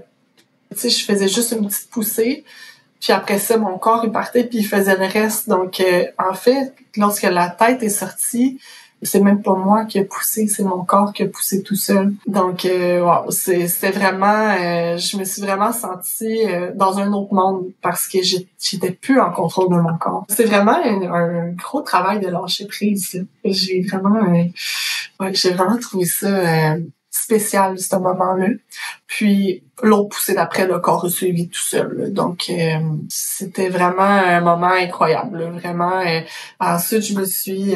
C: Tu sais, je faisais juste une petite poussée. Puis après ça, mon corps, il partait puis il faisait le reste. Donc, en fait, lorsque la tête est sortie, c'est même pas moi qui ai poussé, c'est mon corps qui a poussé tout seul. Donc, wow, c'était vraiment... je me suis vraiment sentie dans un autre monde parce que j'étais plus en contrôle de mon corps. C'est vraiment un gros travail de lâcher prise, là. J'ai vraiment trouvé ça spécial, ce moment-là. Puis, l'autre poussée d'après, le corps a suivi tout seul, là. Donc, c'était vraiment un moment incroyable, là. Vraiment. Ensuite, je me suis...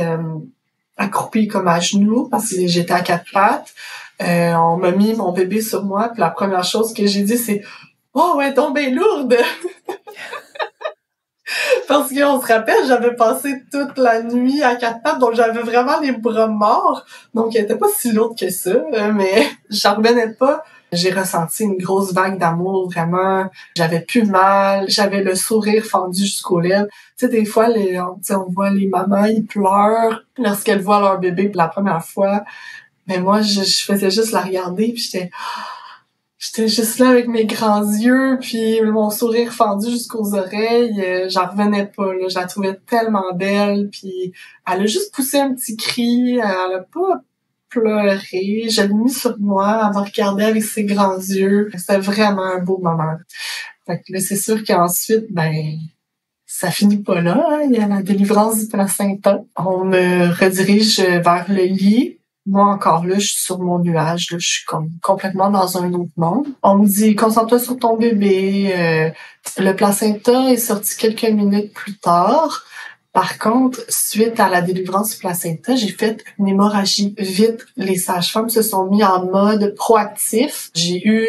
C: accroupie comme à genoux parce que j'étais à quatre pattes. On m'a mis mon bébé sur moi, puis la première chose que j'ai dit, c'est « Oh, ouais, tombée lourde! » Parce qu'on se rappelle, j'avais passé toute la nuit à quatre pattes, donc j'avais vraiment les bras morts. Donc, elle était pas si lourde que ça, mais j'en revenais pas. J'ai ressenti une grosse vague d'amour, vraiment. J'avais plus mal, j'avais le sourire fendu jusqu'aux lèvres. Tu sais, des fois, on voit les mamans, ils pleurent lorsqu'elles voient leur bébé pour la première fois. Mais moi, je faisais juste la regarder, puis j'étais juste là avec mes grands yeux, puis mon sourire fendu jusqu'aux oreilles. J'en revenais pas, là. Je la trouvais tellement belle, puis elle a juste poussé un petit cri. Elle a pas pleuré. Je l'ai mis sur moi, elle m'a regardé avec ses grands yeux. C'était vraiment un beau moment. Fait que là, c'est sûr qu'ensuite, ben, ça finit pas là, hein. Il y a la délivrance du placenta. On me redirige vers le lit. Moi, encore là, je suis sur mon nuage, là. Je suis comme complètement dans un autre monde. On me dit, concentre-toi sur ton bébé. Le placenta est sorti quelques minutes plus tard. Par contre, suite à la délivrance du placenta, j'ai fait une hémorragie vite. Les sages-femmes se sont mis en mode proactif. J'ai eu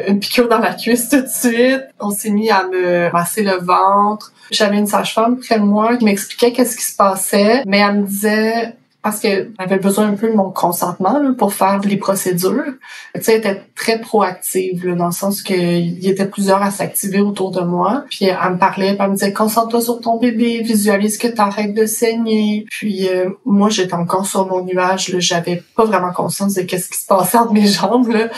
C: une piqûre dans la cuisse tout de suite. On s'est mis à me masser le ventre. J'avais une sage-femme près de moi qui m'expliquait qu'est-ce qui se passait, mais elle me disait... parce qu'elle avait besoin un peu de mon consentement là, pour faire les procédures. Tu sais, elle était très proactive, là, dans le sens qu'il y était plusieurs à s'activer autour de moi. Puis elle me parlait, puis elle me disait « Concentre-toi sur ton bébé, visualise que t'arrêtes de saigner. » Puis moi, j'étais encore sur mon nuage. Là, j'avais pas vraiment conscience de qu'est-ce qui se passait entre mes jambes. Là.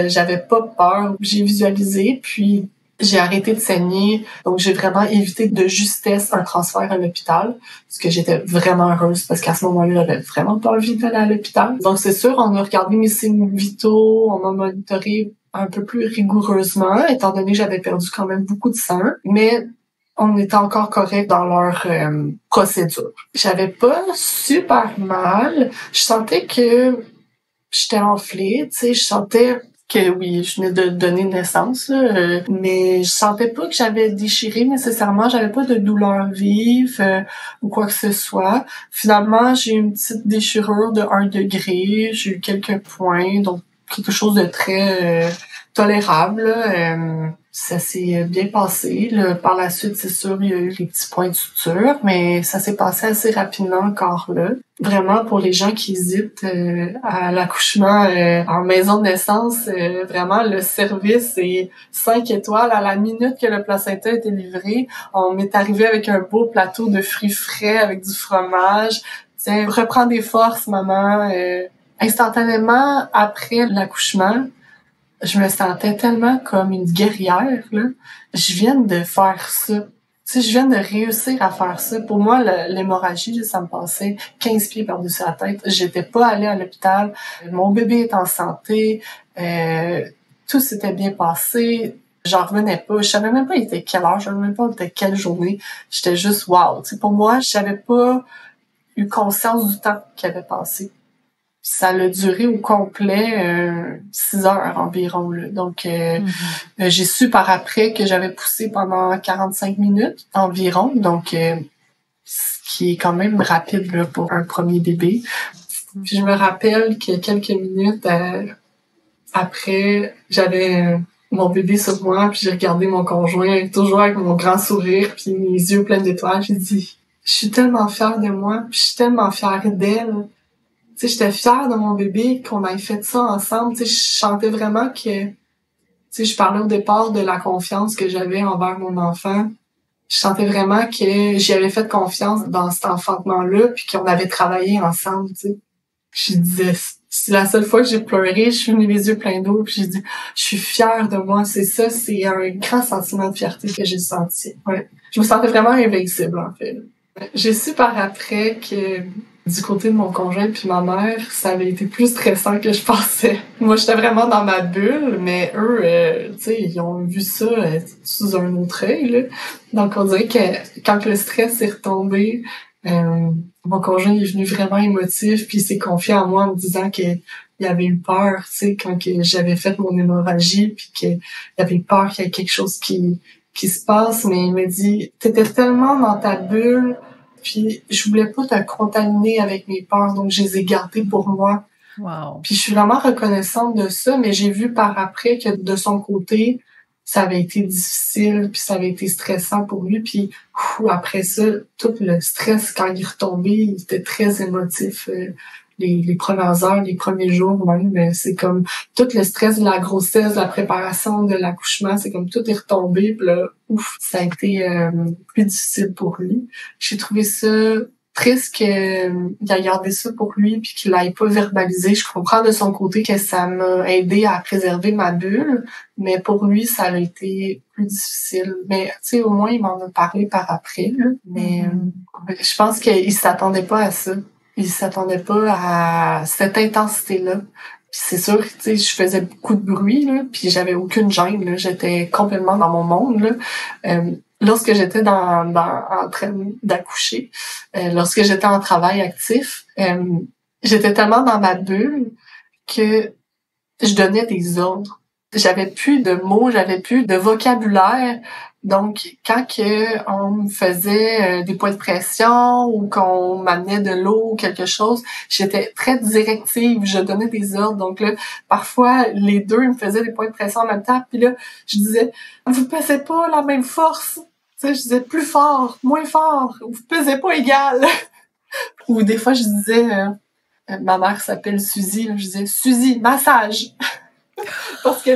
C: J'avais pas peur. J'ai visualisé, puis... j'ai arrêté de saigner, donc j'ai vraiment évité de justesse un transfert à l'hôpital, parce que j'étais vraiment heureuse, parce qu'à ce moment-là, j'avais vraiment pas envie d'aller à l'hôpital. Donc c'est sûr, on a regardé mes signes vitaux, on m'a monitoré un peu plus rigoureusement, étant donné que j'avais perdu quand même beaucoup de sang, mais on était encore correct dans leur procédure. J'avais pas super mal, je sentais que j'étais enflée, tu sais, je sentais... que oui, je venais de donner naissance, là, mais je sentais pas que j'avais déchiré nécessairement, j'avais pas de douleur vive ou quoi que ce soit. Finalement, j'ai eu une petite déchirure de 1 degré, j'ai eu quelques points, donc quelque chose de très tolérable. Ça s'est bien passé. Là. Par la suite, c'est sûr, il y a eu des petits points de suture, mais ça s'est passé assez rapidement encore là. Vraiment, pour les gens qui hésitent à l'accouchement en maison de naissance, vraiment, le service est 5 étoiles. À la minute que le placenta a été livré, on m'est arrivé avec un beau plateau de fruits frais avec du fromage. Tiens, reprends des forces, maman. Instantanément, après l'accouchement, je me sentais tellement comme une guerrière, là. Je viens de faire ça. Tu sais, je viens de réussir à faire ça. Pour moi, l'hémorragie, là, ça me passait 15 pieds par-dessus la tête. J'étais pas allée à l'hôpital. Mon bébé est en santé. Tout s'était bien passé. J'en revenais pas. Je savais même pas il était quelle heure. Je savais même pas il était quelle journée. J'étais juste wow. Tu sais, pour moi, j'avais pas eu conscience du temps qui avait passé. Ça a duré au complet 6 heures environ. Là. Donc, j'ai su par après que j'avais poussé pendant 45 minutes environ. Donc, ce qui est quand même rapide là, pour un premier bébé. Puis, je me rappelle que quelques minutes après, j'avais mon bébé sur moi, puis j'ai regardé mon conjoint, toujours avec mon grand sourire, puis mes yeux pleins d'étoiles. J'ai dit, je suis tellement fière de moi, puis je suis tellement fière d'elle. Tu sais, j'étais fière de mon bébé, qu'on ait fait ça ensemble. Tu sais, je sentais vraiment que, tu sais, je parlais au départ de la confiance que j'avais envers mon enfant. Je sentais vraiment que j'y avais fait confiance dans cet enfantement-là, puis qu'on avait travaillé ensemble, tu sais. Je disais, c'est la seule fois que j'ai pleuré, je suis venue les yeux pleins d'eau, puis j'ai dit, je suis fière de moi, c'est ça, c'est un grand sentiment de fierté que j'ai senti. Ouais. Je me sentais vraiment invincible, en fait. J'ai su par après que du côté de mon conjoint puis ma mère, ça avait été plus stressant que je pensais. Moi, j'étais vraiment dans ma bulle, mais eux, tu sais, ils ont vu ça sous un autre œil, là. Donc, on dirait que quand le stress est retombé, mon conjoint est venu vraiment émotif, puis il s'est confié en moi en me disant qu'il avait eu peur, tu sais, quand que j'avais fait mon hémorragie, puis qu'il avait eu peur qu'il y ait quelque chose qui se passe, mais il m'a dit, t'étais tellement dans ta bulle, puis je voulais pas te contaminer avec mes peurs, donc je les ai gardées pour moi.
A: Wow.
C: Puis je suis vraiment reconnaissante de ça, mais j'ai vu par après que de son côté, ça avait été difficile, puis ça avait été stressant pour lui, puis après ça, tout le stress, quand il est retombé, il était très émotif. Les premières heures, les premiers jours même, c'est comme tout le stress de la grossesse, de la préparation de l'accouchement, c'est comme tout est retombé, puis là, ça a été plus difficile pour lui. J'ai trouvé ça triste qu'il ait gardé ça pour lui puis qu'il l'ait pas verbalisé. Je comprends de son côté que ça m'a aidé à préserver ma bulle, mais pour lui, ça a été plus difficile. Mais tu sais, au moins, il m'en a parlé par après, là. Mais je pense qu'il s'attendait pas à ça. Il s'attendait pas à cette intensité-là. Puis c'est sûr que, tu sais, je faisais beaucoup de bruit, là, puis j'avais aucune gêne, là. J'étais complètement dans mon monde, là. Lorsque j'étais en train d'accoucher, lorsque j'étais en travail actif, j'étais tellement dans ma bulle que je donnais des ordres. J'avais plus de mots, j'avais plus de vocabulaire. Donc, quand on me faisait des points de pression ou qu'on m'amenait de l'eau ou quelque chose, j'étais très directive, je donnais des ordres. Donc là, parfois, les deux, ils me faisaient des points de pression en même temps. Puis là, je disais, vous pesez pas la même force. Tu sais, je disais plus fort, moins fort, vous pesez pas égal. Ou des fois, je disais, ma mère s'appelle Suzy, là, je disais, Suzy, massage. parce que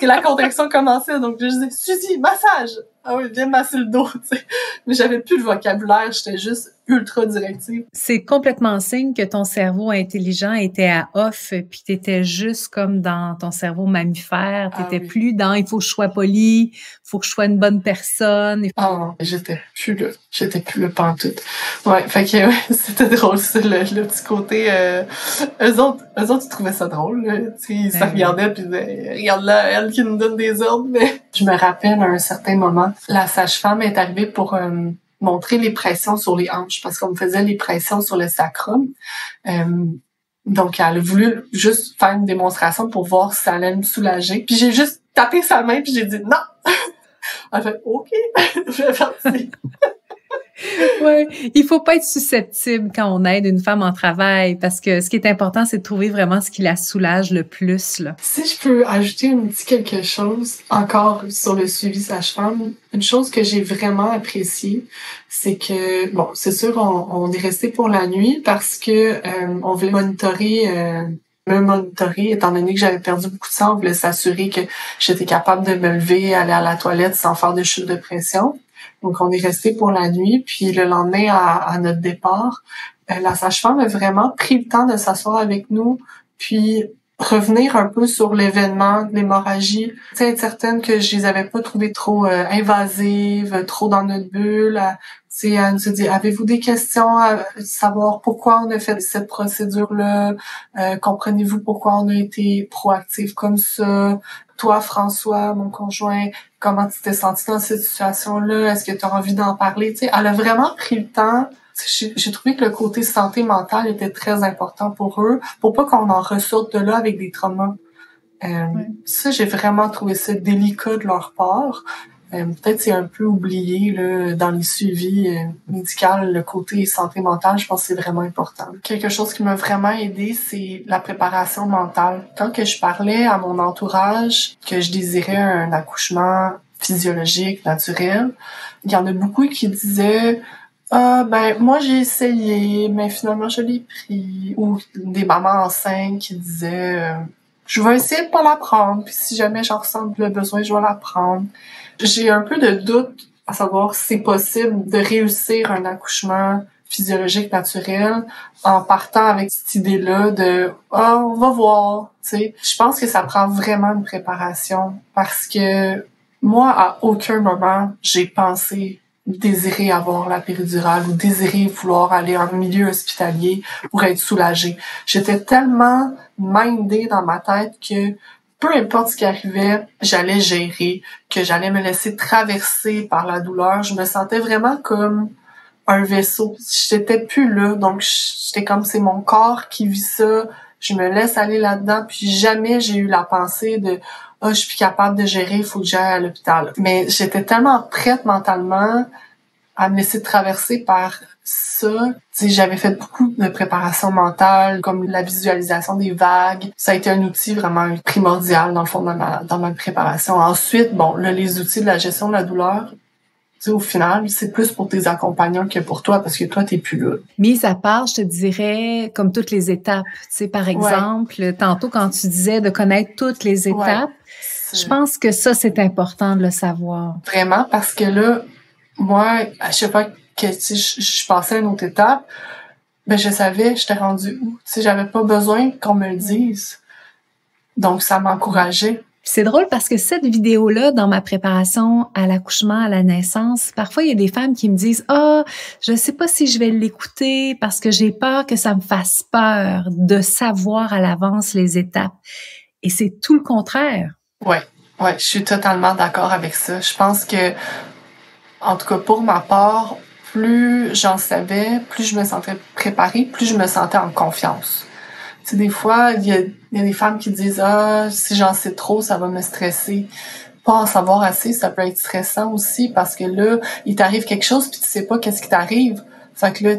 C: la contraction commençait, donc je disais, Suzy, massage. Ah oui, viens me masser le dos, tu sais. Mais j'avais plus de vocabulaire, j'étais juste ultra directive.
A: C'est complètement signe que ton cerveau intelligent était à off, puis t'étais juste comme dans ton cerveau mammifère, t'étais plus dans « il faut que je sois poli, il faut que je sois une bonne personne ».
C: Ah non, j'étais plus là pantoute. Ouais, fait que ouais, c'était drôle, c'est le petit côté... eux autres, ils trouvaient ça drôle, là. Tu sais, ils se regardaient, puis ils disaient, regarde là, elle qui nous donne des ordres, mais... Je me rappelle, à un certain moment, la sage-femme est arrivée pour... montrer les pressions sur les hanches parce qu'on me faisait les pressions sur le sacrum. Donc, elle a voulu juste faire une démonstration pour voir si ça allait me soulager. Puis j'ai juste tapé sa main puis j'ai dit non. Elle fait OK, je vais partir.
A: Ouais, il faut pas être susceptible quand on aide une femme en travail parce que ce qui est important, c'est de trouver vraiment ce qui la soulage le plus, là.
C: Si je peux ajouter un petit quelque chose encore sur le suivi sage-femme, une chose que j'ai vraiment appréciée, c'est que, bon, c'est sûr, on est resté pour la nuit parce que on voulait me monitorer, étant donné que j'avais perdu beaucoup de sang, on voulait s'assurer que j'étais capable de me lever, aller à la toilette sans faire de chute de pression. Donc, on est resté pour la nuit. Puis, le lendemain, à notre départ, la sage-femme a vraiment pris le temps de s'asseoir avec nous. Puis, revenir un peu sur l'événement de l'hémorragie, tu sais, être certaine que je les avais pas trouvées trop invasives, trop dans notre bulle. Tu sais, elle nous a dit, avez-vous des questions à savoir pourquoi on a fait cette procédure-là? Comprenez-vous pourquoi on a été proactif comme ça? Toi, François, mon conjoint, comment tu t'es senti dans cette situation-là? Est-ce que tu as envie d'en parler? Tu sais, elle a vraiment pris le temps. J'ai trouvé que le côté santé mentale était très important pour eux, pour pas qu'on en ressorte de là avec des traumas. Ça, j'ai vraiment trouvé ça délicat de leur part. Peut-être c'est un peu oublié là dans les suivis médicaux, le côté santé mentale, je pense que c'est vraiment important. Quelque chose qui m'a vraiment aidé, c'est la préparation mentale. Quand que je parlais à mon entourage que je désirais un accouchement physiologique, naturel, il y en a beaucoup qui disaient moi j'ai essayé, mais finalement je l'ai pris. Ou des mamans enceintes qui disaient je vais essayer de pas la prendre, puis si jamais j'en ressens le besoin, je vais la prendre. J'ai un peu de doute à savoir si c'est possible de réussir un accouchement physiologique naturel en partant avec cette idée-là de on va voir, tu sais. Je pense que ça prend vraiment une préparation parce que moi à aucun moment j'ai pensé désirer avoir la péridurale ou désirer vouloir aller en milieu hospitalier pour être soulagée. J'étais tellement mindée dans ma tête que peu importe ce qui arrivait, j'allais gérer, que j'allais me laisser traverser par la douleur. Je me sentais vraiment comme un vaisseau. J'étais plus là, donc j'étais comme c'est mon corps qui vit ça. Je me laisse aller là-dedans, puis jamais j'ai eu la pensée de je suis plus capable de gérer, il faut que j'aille à l'hôpital. Mais j'étais tellement prête mentalement à me laisser traverser par ça. Tu sais, j'avais fait beaucoup de préparation mentale, comme la visualisation des vagues. Ça a été un outil vraiment primordial dans le fond dans ma préparation. Ensuite, les outils de la gestion de la douleur, tu sais, au final, c'est plus pour tes accompagnants que pour toi, parce que toi, t'es plus là.
A: Mis à part, je te dirais, comme toutes les étapes. Tu sais, par exemple, tantôt, quand tu disais de connaître toutes les étapes, je pense que ça, c'est important de le savoir.
C: Vraiment, parce que là, moi, à chaque fois que je passais à une autre étape, je savais, j'étais rendue où. Tu sais, j'avais pas besoin qu'on me le dise. Donc, ça m'encourageait.
A: C'est drôle parce que cette vidéo-là, dans ma préparation à l'accouchement, à la naissance, parfois, il y a des femmes qui me disent « je sais pas si je vais l'écouter parce que j'ai peur que ça me fasse peur de savoir à l'avance les étapes. » Et c'est tout le contraire.
C: Ouais, je suis totalement d'accord avec ça. Je pense que, en tout cas, pour ma part, plus j'en savais, plus je me sentais préparée, plus je me sentais en confiance. Tu sais, des fois, il y a des femmes qui disent si j'en sais trop, ça va me stresser. Pas en savoir assez, ça peut être stressant aussi parce que là, il t'arrive quelque chose puis tu sais pas qu'est-ce qui t'arrive. Fait que là,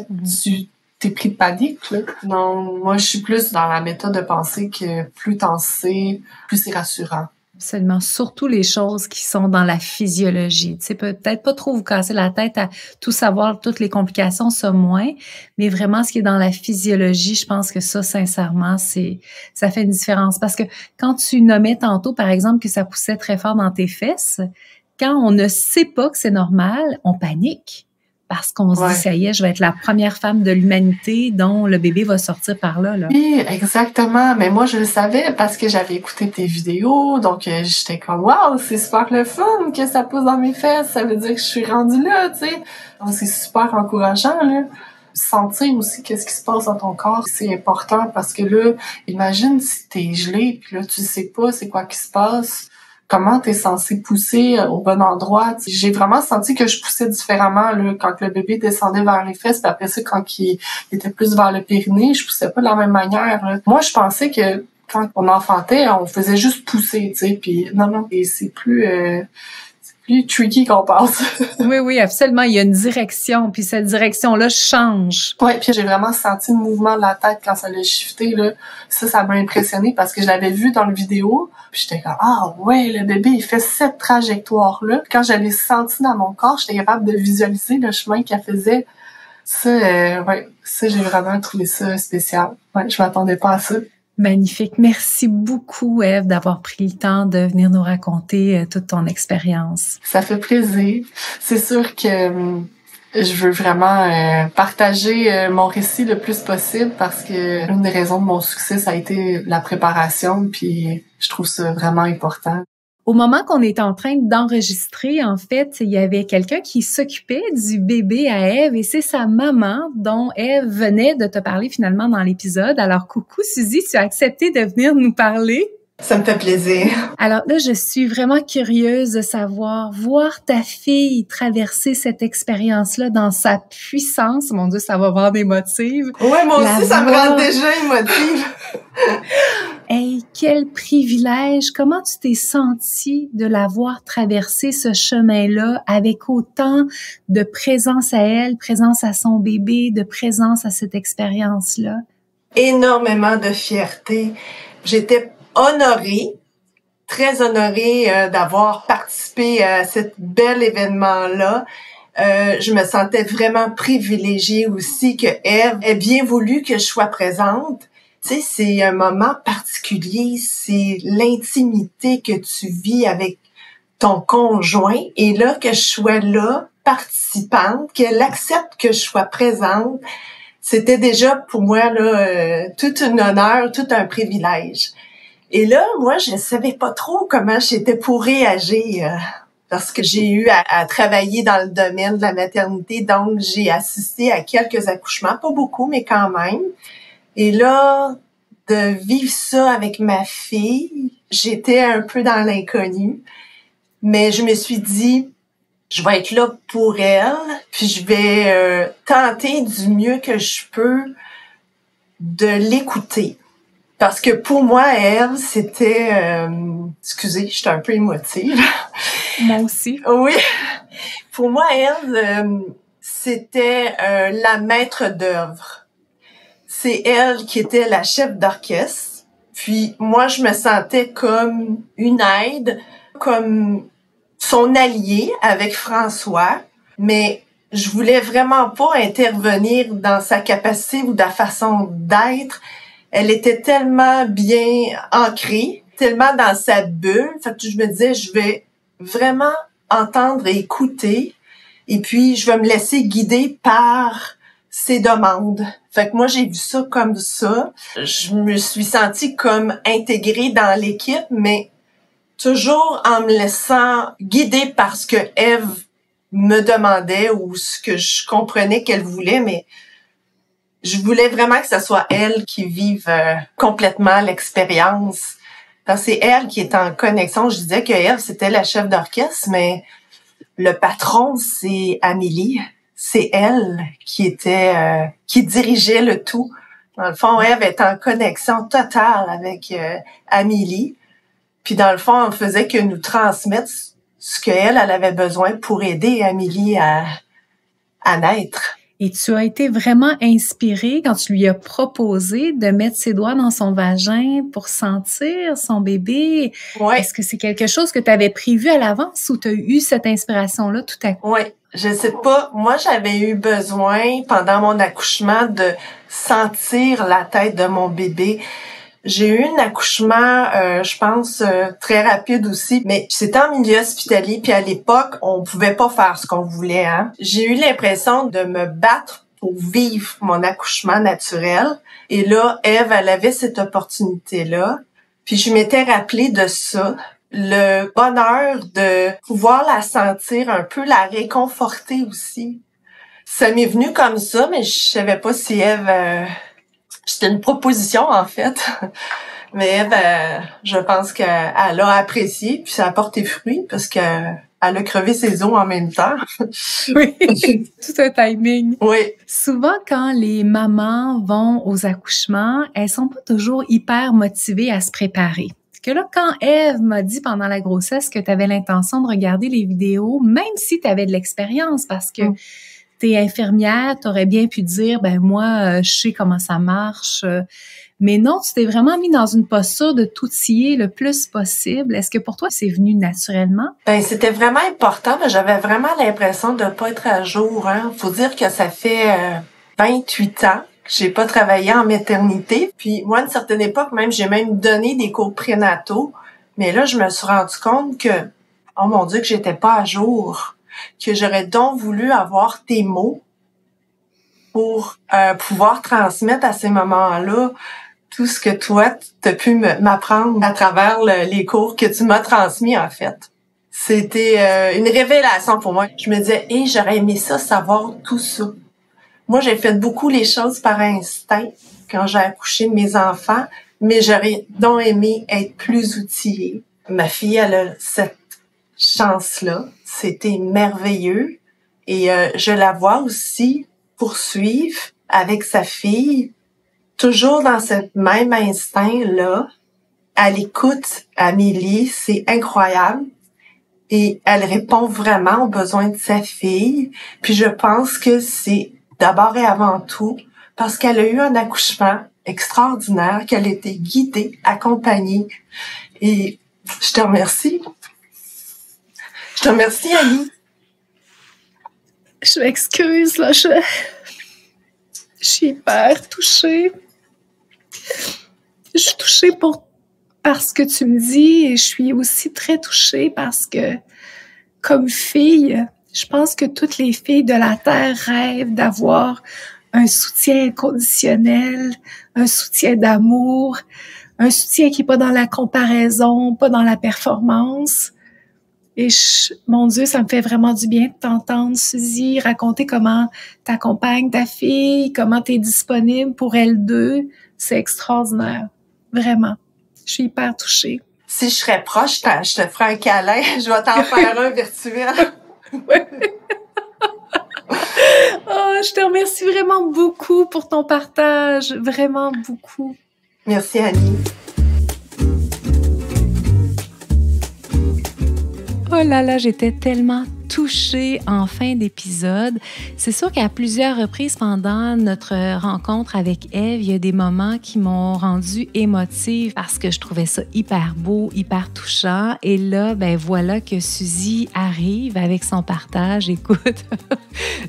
C: t'es pris de panique, là. Non, moi, je suis plus dans la méthode de penser que plus t'en sais, plus c'est rassurant.
A: Absolument. Surtout les choses qui sont dans la physiologie. Tu sais, peut-être pas trop vous casser la tête à tout savoir, toutes les complications, ça moins, mais vraiment ce qui est dans la physiologie, je pense que ça, sincèrement, ça fait une différence. Parce que quand tu nommais tantôt, par exemple, que ça poussait très fort dans tes fesses, quand on ne sait pas que c'est normal, on panique. Parce qu'on se dit, ça y est, je vais être la première femme de l'humanité dont le bébé va sortir par là.
C: Oui, exactement. Mais moi, je le savais parce que j'avais écouté tes vidéos. Donc, j'étais comme, waouh, c'est super le fun que ça pousse dans mes fesses. Ça veut dire que je suis rendue là, tu sais. Donc, c'est super encourageant, là. Sentir aussi qu'est-ce qui se passe dans ton corps, c'est important parce que là, imagine si t'es gelé puis là, tu sais pas c'est quoi qui se passe. Comment t'es censé pousser au bon endroit. J'ai vraiment senti que je poussais différemment là, quand le bébé descendait vers les fesses, puis après ça, quand il était plus vers le périnée, je poussais pas de la même manière. Là. Moi, je pensais que quand on enfantait, on faisait juste pousser, tu sais, puis non, et c'est plus tricky qu'on pense.
A: Oui, absolument. Il y a une direction, puis cette direction-là change.
C: Ouais, puis j'ai vraiment senti le mouvement de la tête quand ça l'a shifté, là. Ça m'a impressionné parce que je l'avais vu dans le vidéo, puis j'étais comme, le bébé, il fait cette trajectoire-là. Quand je l'ai senti dans mon corps, j'étais capable de visualiser le chemin qu'elle faisait. Ça, j'ai vraiment trouvé ça spécial. Ouais, je m'attendais pas à ça.
A: Magnifique. Merci beaucoup, Ève, d'avoir pris le temps de venir nous raconter toute ton expérience.
C: Ça fait plaisir. C'est sûr que Je veux vraiment partager mon récit le plus possible parce que une des raisons de mon succès, ça a été la préparation, puis je trouve ça vraiment important.
A: Au moment qu'on est en train d'enregistrer, en fait, il y avait quelqu'un qui s'occupait du bébé à Ève et c'est sa maman dont Ève venait de te parler finalement dans l'épisode. Alors, coucou Suzy, tu as accepté de venir nous parler.
C: Ça me fait plaisir.
A: Alors là, je suis vraiment curieuse de savoir, voir ta fille traverser cette expérience-là dans sa puissance. Mon Dieu, ça va voir d'émotive.
C: Ouais, moi aussi, ça me rend déjà émotive.
A: Hey, quel privilège! Comment tu t'es sentie de la voir traverser ce chemin-là avec autant de présence à elle, présence à son bébé, de présence à cette expérience-là?
D: Énormément de fierté. J'étais honorée, très honorée d'avoir participé à cet bel événement-là. Je me sentais vraiment privilégiée aussi que Ève ait bien voulu que je sois présente. Tu sais, c'est un moment particulier, c'est l'intimité que tu vis avec ton conjoint. Et là, que je sois là, participante, qu'elle accepte que je sois présente, c'était déjà pour moi là tout un honneur, tout un privilège. Et là, moi, je ne savais pas trop comment j'étais pour réagir parce que j'ai eu à travailler dans le domaine de la maternité, donc j'ai assisté à quelques accouchements, pas beaucoup, mais quand même. Et là, de vivre ça avec ma fille, j'étais un peu dans l'inconnu, mais je me suis dit, je vais être là pour elle, puis je vais tenter du mieux que je peux de l'écouter. Parce que pour moi, elle, c'était... excusez, j'étais un peu émotive.
A: Moi aussi.
D: Oui. Pour moi, elle, c'était la maître d'œuvre. C'est elle qui était la chef d'orchestre. Puis moi, je me sentais comme une aide, comme son allié avec François. Mais je voulais vraiment pas intervenir dans sa capacité ou dans sa façon d'être. Elle était tellement bien ancrée, tellement dans sa bulle. Fait que je me disais, je vais vraiment entendre et écouter. Et puis, je vais me laisser guider par ses demandes. Fait que moi, j'ai vu ça comme ça. Je me suis sentie comme intégrée dans l'équipe, mais toujours en me laissant guider par ce que Ève me demandait ou ce que je comprenais qu'elle voulait, mais je voulais vraiment que ce soit elle qui vive complètement l'expérience. Parce que c'est elle qui est en connexion. Je disais que Ève, c'était la chef d'orchestre, mais le patron, c'est Amélie. C'est elle qui était qui dirigeait le tout. Dans le fond, Ève est en connexion totale avec Amélie. Puis dans le fond, on faisait que nous transmettre ce qu'elle avait besoin pour aider Amélie à naître.
A: Et tu as été vraiment inspirée quand tu lui as proposé de mettre ses doigts dans son vagin pour sentir son bébé.
D: Ouais.
A: Est-ce que c'est quelque chose que tu avais prévu à l'avance ou tu as eu cette inspiration-là tout à coup?
D: Oui, je sais pas. Moi, j'avais eu besoin, pendant mon accouchement, de sentir la tête de mon bébé. J'ai eu un accouchement, je pense, très rapide aussi, mais c'était en milieu hospitalier, puis à l'époque, on pouvait pas faire ce qu'on voulait, hein. J'ai eu l'impression de me battre pour vivre mon accouchement naturel. Et là, Ève, elle avait cette opportunité-là. Puis je m'étais rappelé de ça. Le bonheur de pouvoir la sentir, un peu la réconforter aussi. Ça m'est venu comme ça, mais je savais pas si Ève... C'était une proposition, en fait. Mais Ève, je pense qu'elle a apprécié, puis ça a porté fruit, parce que elle a crevé ses os en même temps.
A: Oui, tout un timing.
D: Oui.
A: Souvent, quand les mamans vont aux accouchements, elles sont pas toujours hyper motivées à se préparer. Que là, quand Ève m'a dit pendant la grossesse que tu avais l'intention de regarder les vidéos, même si tu avais de l'expérience, parce que t'es infirmière, t'aurais bien pu dire, ben moi, je sais comment ça marche. Mais non, tu t'es vraiment mis dans une posture de t'outiller le plus possible. Est-ce que pour toi, c'est venu naturellement?
D: Ben, c'était vraiment important, mais j'avais vraiment l'impression de pas être à jour, hein. Faut dire que ça fait 28 ans que j'ai pas travaillé en maternité. Puis moi, à une certaine époque, j'ai même donné des cours prénataux. Mais là, je me suis rendu compte que, oh mon Dieu, que j'étais pas à jour. que j'aurais donc voulu avoir tes mots pour pouvoir transmettre à ces moments-là tout ce que toi, tu as pu m'apprendre à travers les cours que tu m'as transmis, en fait. C'était une révélation pour moi. Je me disais, j'aurais aimé ça, savoir tout ça. Moi, j'ai fait beaucoup les choses par instinct quand j'ai accouché de mes enfants, mais j'aurais donc aimé être plus outillée. Ma fille, elle a cette chance-là. C'était merveilleux. Et je la vois aussi poursuivre avec sa fille, toujours dans ce même instinct-là. Elle écoute Amélie, c'est incroyable. Et elle répond vraiment aux besoins de sa fille. Puis je pense que c'est d'abord et avant tout parce qu'elle a eu un accouchement extraordinaire, qu'elle a été guidée, accompagnée. Et je te remercie. Je te remercie, Annie.
E: Je m'excuse, là, je suis hyper touchée. Je suis touchée par ce que tu me dis et je suis aussi très touchée parce que, comme fille, je pense que toutes les filles de la Terre rêvent d'avoir un soutien inconditionnel, un soutien d'amour, un soutien qui n'est pas dans la comparaison, pas dans la performance. Et mon Dieu, ça me fait vraiment du bien de t'entendre, Suzy, raconter comment t'accompagnes ta fille, comment t'es disponible pour elles deux. C'est extraordinaire. Vraiment. Je suis hyper touchée.
D: Si je serais proche, je te ferais un câlin. Je vais t'en faire un virtuel.
E: Oh, je te remercie vraiment beaucoup pour ton partage. Vraiment beaucoup.
D: Merci, Annie.
A: Oh là là, j'étais tellement touchée en fin d'épisode. C'est sûr qu'à plusieurs reprises pendant notre rencontre avec Ève, il y a des moments qui m'ont rendue émotive parce que je trouvais ça hyper beau, hyper touchant. Et là, ben voilà que Suzy arrive avec son partage. Écoute,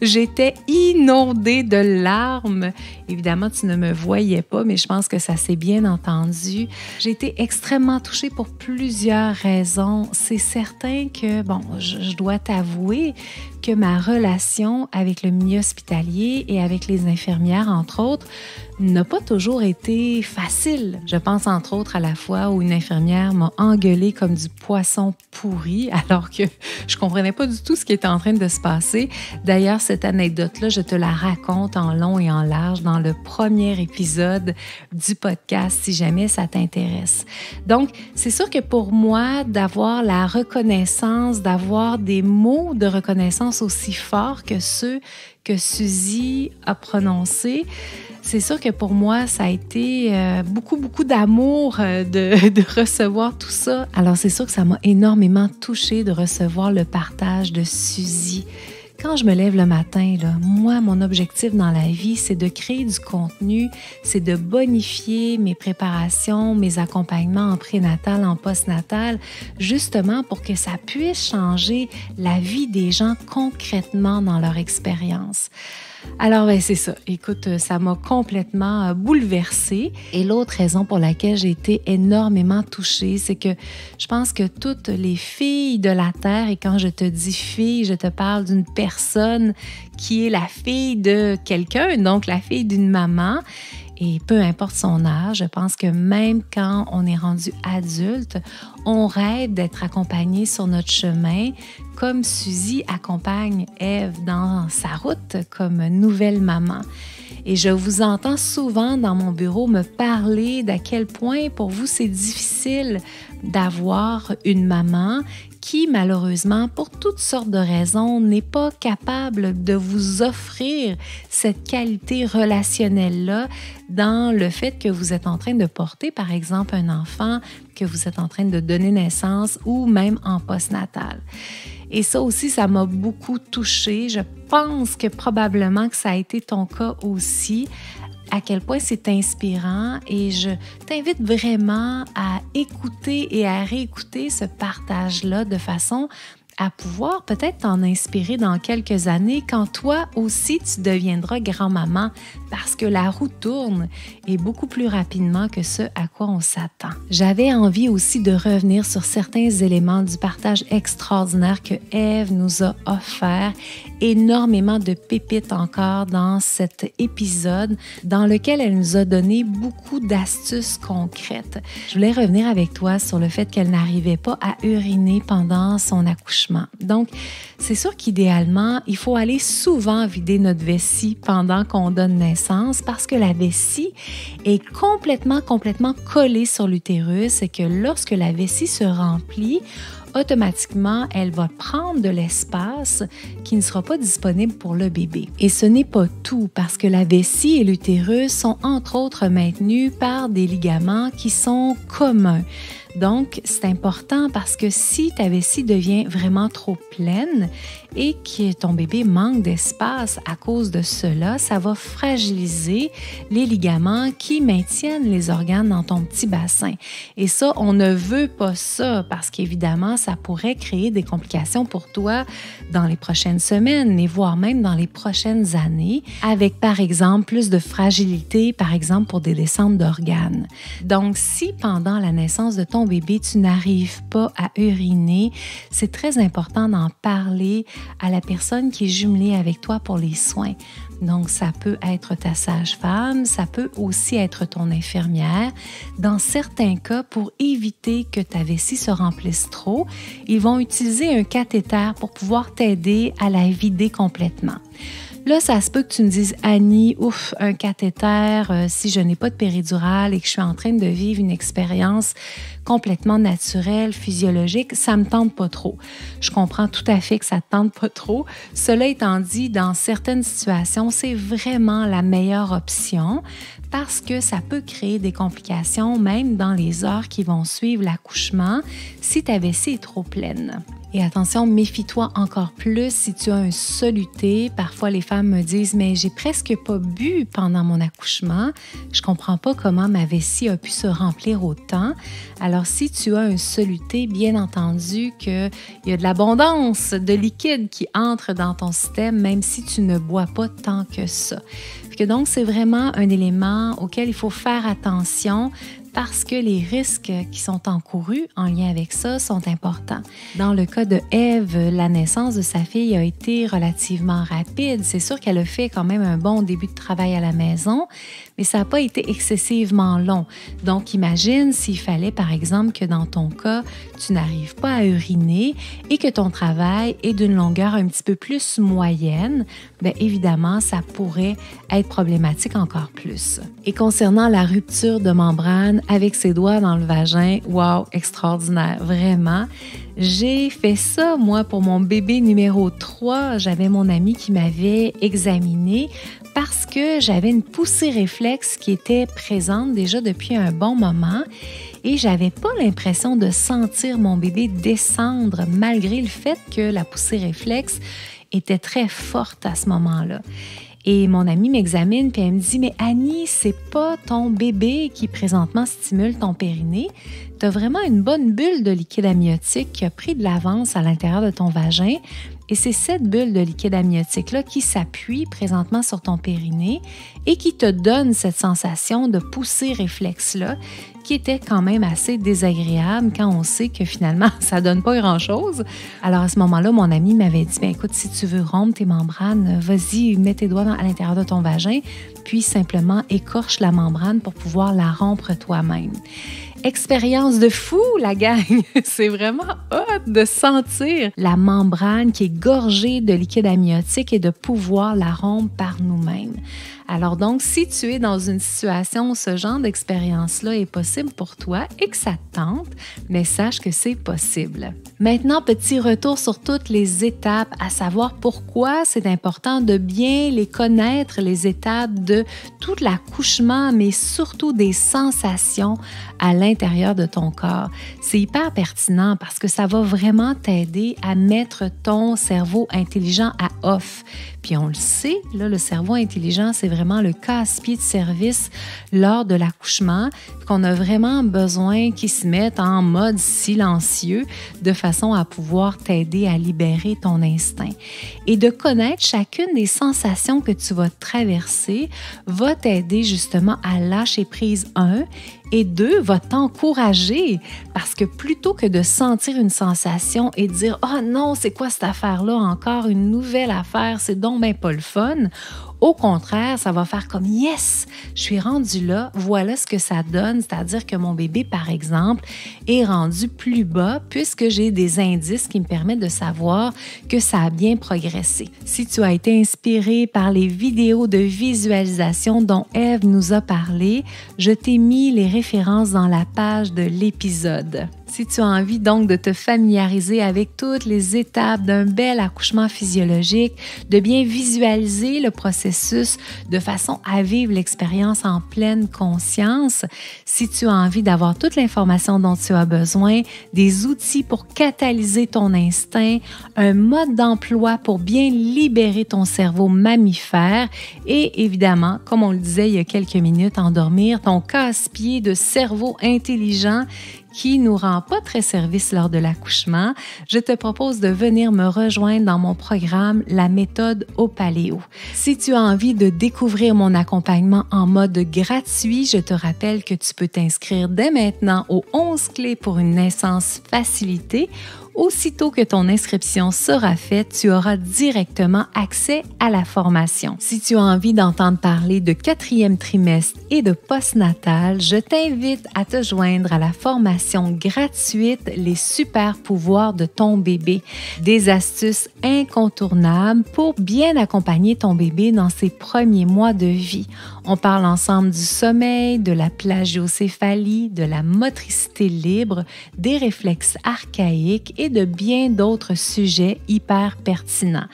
A: j'étais inondée de larmes. Évidemment, tu ne me voyais pas, mais je pense que ça s'est bien entendu. J'ai été extrêmement touchée pour plusieurs raisons. C'est certain que, bon, je dois t'avouer que ma relation avec le milieu hospitalier et avec les infirmières, entre autres, n'a pas toujours été facile. Je pense entre autres à la fois où une infirmière m'a engueulée comme du poisson pourri alors que je comprenais pas du tout ce qui était en train de se passer. D'ailleurs, cette anecdote-là, je te la raconte en long et en large dans le premier épisode du podcast si jamais ça t'intéresse. Donc, c'est sûr que pour moi, d'avoir la reconnaissance, d'avoir des mots de reconnaissance aussi forts que ceux que Suzy a prononcés, c'est sûr que pour moi, ça a été beaucoup d'amour de recevoir tout ça. Alors, c'est sûr que ça m'a énormément touchée de recevoir le partage de Suzy. Quand je me lève le matin, là, moi, mon objectif dans la vie, c'est de créer du contenu, c'est de bonifier mes préparations, mes accompagnements en prénatal, en postnatal, justement pour que ça puisse changer la vie des gens concrètement dans leur expérience. Alors, ben, c'est ça. Écoute, ça m'a complètement bouleversée. Et l'autre raison pour laquelle j'ai été énormément touchée, c'est que je pense que toutes les filles de la Terre, et quand je te dis fille, je te parle d'une personne qui est la fille de quelqu'un, donc la fille d'une maman. Et peu importe son âge, je pense que même quand on est rendu adulte, on rêve d'être accompagné sur notre chemin, comme Suzy accompagne Ève dans sa route comme nouvelle maman. Et je vous entends souvent dans mon bureau me parler d'à quel point pour vous c'est difficile d'avoir une maman qui, malheureusement, pour toutes sortes de raisons, n'est pas capable de vous offrir cette qualité relationnelle-là dans le fait que vous êtes en train de porter, par exemple, un enfant, que vous êtes en train de donner naissance ou même en postnatal. Et ça aussi, ça m'a beaucoup touchée. Je pense que probablement que ça a été ton cas aussi, à quel point c'est inspirant et je t'invite vraiment à écouter et à réécouter ce partage-là de façon à pouvoir peut-être t'en inspirer dans quelques années quand toi aussi tu deviendras grand-maman parce que la roue tourne et beaucoup plus rapidement que ce à quoi on s'attend. J'avais envie aussi de revenir sur certains éléments du partage extraordinaire que Ève nous a offert, énormément de pépites encore dans cet épisode dans lequel elle nous a donné beaucoup d'astuces concrètes. Je voulais revenir avec toi sur le fait qu'elle n'arrivait pas à uriner pendant son accouchement. Donc, c'est sûr qu'idéalement, il faut aller souvent vider notre vessie pendant qu'on donne naissance parce que la vessie est complètement collée sur l'utérus et que lorsque la vessie se remplit, automatiquement, elle va prendre de l'espace qui ne sera pas disponible pour le bébé. Et ce n'est pas tout, parce que la vessie et l'utérus sont entre autres maintenus par des ligaments qui sont communs. Donc, c'est important parce que si ta vessie devient vraiment trop pleine et que ton bébé manque d'espace à cause de cela, ça va fragiliser les ligaments qui maintiennent les organes dans ton petit bassin. Et ça, on ne veut pas ça parce qu'évidemment, ça pourrait créer des complications pour toi dans les prochaines semaines et voire même dans les prochaines années avec, par exemple, plus de fragilité, par exemple, pour des descentes d'organes. Donc, si pendant la naissance de ton bébé, tu n'arrives pas à uriner, c'est très important d'en parler à la personne qui est jumelée avec toi pour les soins. Donc, ça peut être ta sage-femme, ça peut aussi être ton infirmière. Dans certains cas, pour éviter que ta vessie se remplisse trop, ils vont utiliser un cathéter pour pouvoir t'aider à la vider complètement. Là, ça se peut que tu me dises, Annie, ouf, un cathéter, si je n'ai pas de péridurale et que je suis en train de vivre une expérience complètement naturelle, physiologique, ça me tente pas trop. Je comprends tout à fait que ça te tente pas trop. Cela étant dit, dans certaines situations, c'est vraiment la meilleure option parce que ça peut créer des complications même dans les heures qui vont suivre l'accouchement si ta vessie est trop pleine. Et attention, méfie-toi encore plus si tu as un soluté. Parfois, les femmes me disent « mais j'ai presque pas bu pendant mon accouchement. Je comprends pas comment ma vessie a pu se remplir autant. » Alors, si tu as un soluté, bien entendu qu'il y a de l'abondance de liquide qui entre dans ton système, même si tu ne bois pas tant que ça. Donc, c'est vraiment un élément auquel il faut faire attention parce que les risques qui sont encourus en lien avec ça sont importants. Dans le cas de Ève, la naissance de sa fille a été relativement rapide. C'est sûr qu'elle a fait quand même un bon début de travail à la maison, mais ça n'a pas été excessivement long. Donc, imagine s'il fallait, par exemple, que dans ton cas, tu n'arrives pas à uriner et que ton travail est d'une longueur un petit peu plus moyenne, bien évidemment, ça pourrait être problématique encore plus. Et concernant la rupture de membrane avec ses doigts dans le vagin, wow, extraordinaire, vraiment. J'ai fait ça, moi, pour mon bébé numéro 3. J'avais mon ami qui m'avait examiné parce que j'avais une poussée réflexe qui était présente déjà depuis un bon moment et j'avais pas l'impression de sentir mon bébé descendre malgré le fait que la poussée réflexe était très forte à ce moment-là. Et mon amie m'examine puis elle me dit « Mais Annie, c'est pas ton bébé qui présentement stimule ton périnée. Tu as vraiment une bonne bulle de liquide amniotique qui a pris de l'avance à l'intérieur de ton vagin. Et c'est cette bulle de liquide amniotique-là qui s'appuie présentement sur ton périnée et qui te donne cette sensation de poussée réflexe-là qui était quand même assez désagréable quand on sait que finalement, ça ne donne pas grand-chose. Alors à ce moment-là, mon ami m'avait dit, écoute, si tu veux rompre tes membranes, vas-y, mets tes doigts à l'intérieur de ton vagin, puis simplement écorche la membrane pour pouvoir la rompre toi-même. Expérience de fou, la gang! C'est vraiment hot de sentir la membrane qui est gorgée de liquide amniotique et de pouvoir la rompre par nous-mêmes. Alors donc, si tu es dans une situation où ce genre d'expérience-là est possible pour toi et que ça te tente, mais sache que c'est possible. Maintenant, petit retour sur toutes les étapes, à savoir pourquoi c'est important de bien les connaître, les étapes de tout l'accouchement, mais surtout des sensations à l'intérieur de ton corps. C'est hyper pertinent parce que ça va vraiment t'aider à mettre ton cerveau intelligent à off. puis on le sait, là, le cerveau intelligent, c'est vraiment le casse-pied de service lors de l'accouchement, qu'on a vraiment besoin qu'il se mette en mode silencieux de façon à pouvoir t'aider à libérer ton instinct. Et de connaître chacune des sensations que tu vas traverser va t'aider justement à lâcher prise, et 2, va t'encourager parce que plutôt que de sentir une sensation et de dire « Oh non, c'est quoi cette affaire-là? Encore une nouvelle affaire, c'est donc ben pas le fun », au contraire, ça va faire comme « Yes, je suis rendu là, voilà ce que ça donne », c'est-à-dire que mon bébé, par exemple, est rendu plus bas puisque j'ai des indices qui me permettent de savoir que ça a bien progressé. Si tu as été inspiré par les vidéos de visualisation dont Ève nous a parlé, je t'ai mis les références dans la page de l'épisode. Si tu as envie donc de te familiariser avec toutes les étapes d'un bel accouchement physiologique, de bien visualiser le processus de façon à vivre l'expérience en pleine conscience, si tu as envie d'avoir toute l'information dont tu as besoin, des outils pour catalyser ton instinct, un mode d'emploi pour bien libérer ton cerveau mammifère et évidemment, comme on le disait il y a quelques minutes, endormir ton casse-pied de cerveau intelligent qui nous rend pas très service lors de l'accouchement, je te propose de venir me rejoindre dans mon programme La méthode au paléo. Si tu as envie de découvrir mon accompagnement en mode gratuit, je te rappelle que tu peux t'inscrire dès maintenant aux 11 clés pour une naissance facilitée. Aussitôt que ton inscription sera faite, tu auras directement accès à la formation. Si tu as envie d'entendre parler de 4e trimestre et de postnatal, je t'invite à te joindre à la formation gratuite Les super pouvoirs de ton bébé. Des astuces incontournables pour bien accompagner ton bébé dans ses premiers mois de vie. On parle ensemble du sommeil, de la plagiocéphalie, de la motricité libre, des réflexes archaïques et de bien d'autres sujets hyper pertinents.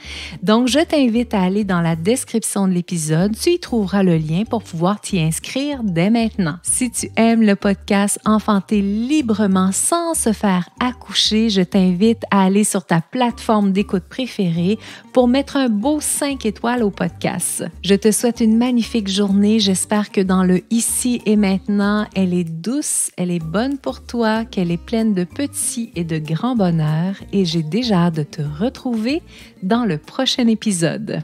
A: Donc, je t'invite à aller dans la description de l'épisode. Tu y trouveras le lien pour pouvoir t'y inscrire dès maintenant. Si tu aimes le podcast Enfanter librement sans se faire accoucher, je t'invite à aller sur ta plateforme d'écoute préférée pour mettre un beau 5 étoiles au podcast. Je te souhaite une magnifique journée. J'espère que dans le ici et maintenant, elle est douce, elle est bonne pour toi, qu'elle est pleine de petits et de grands bonheurs et j'ai déjà hâte de te retrouver dans le prochain épisode.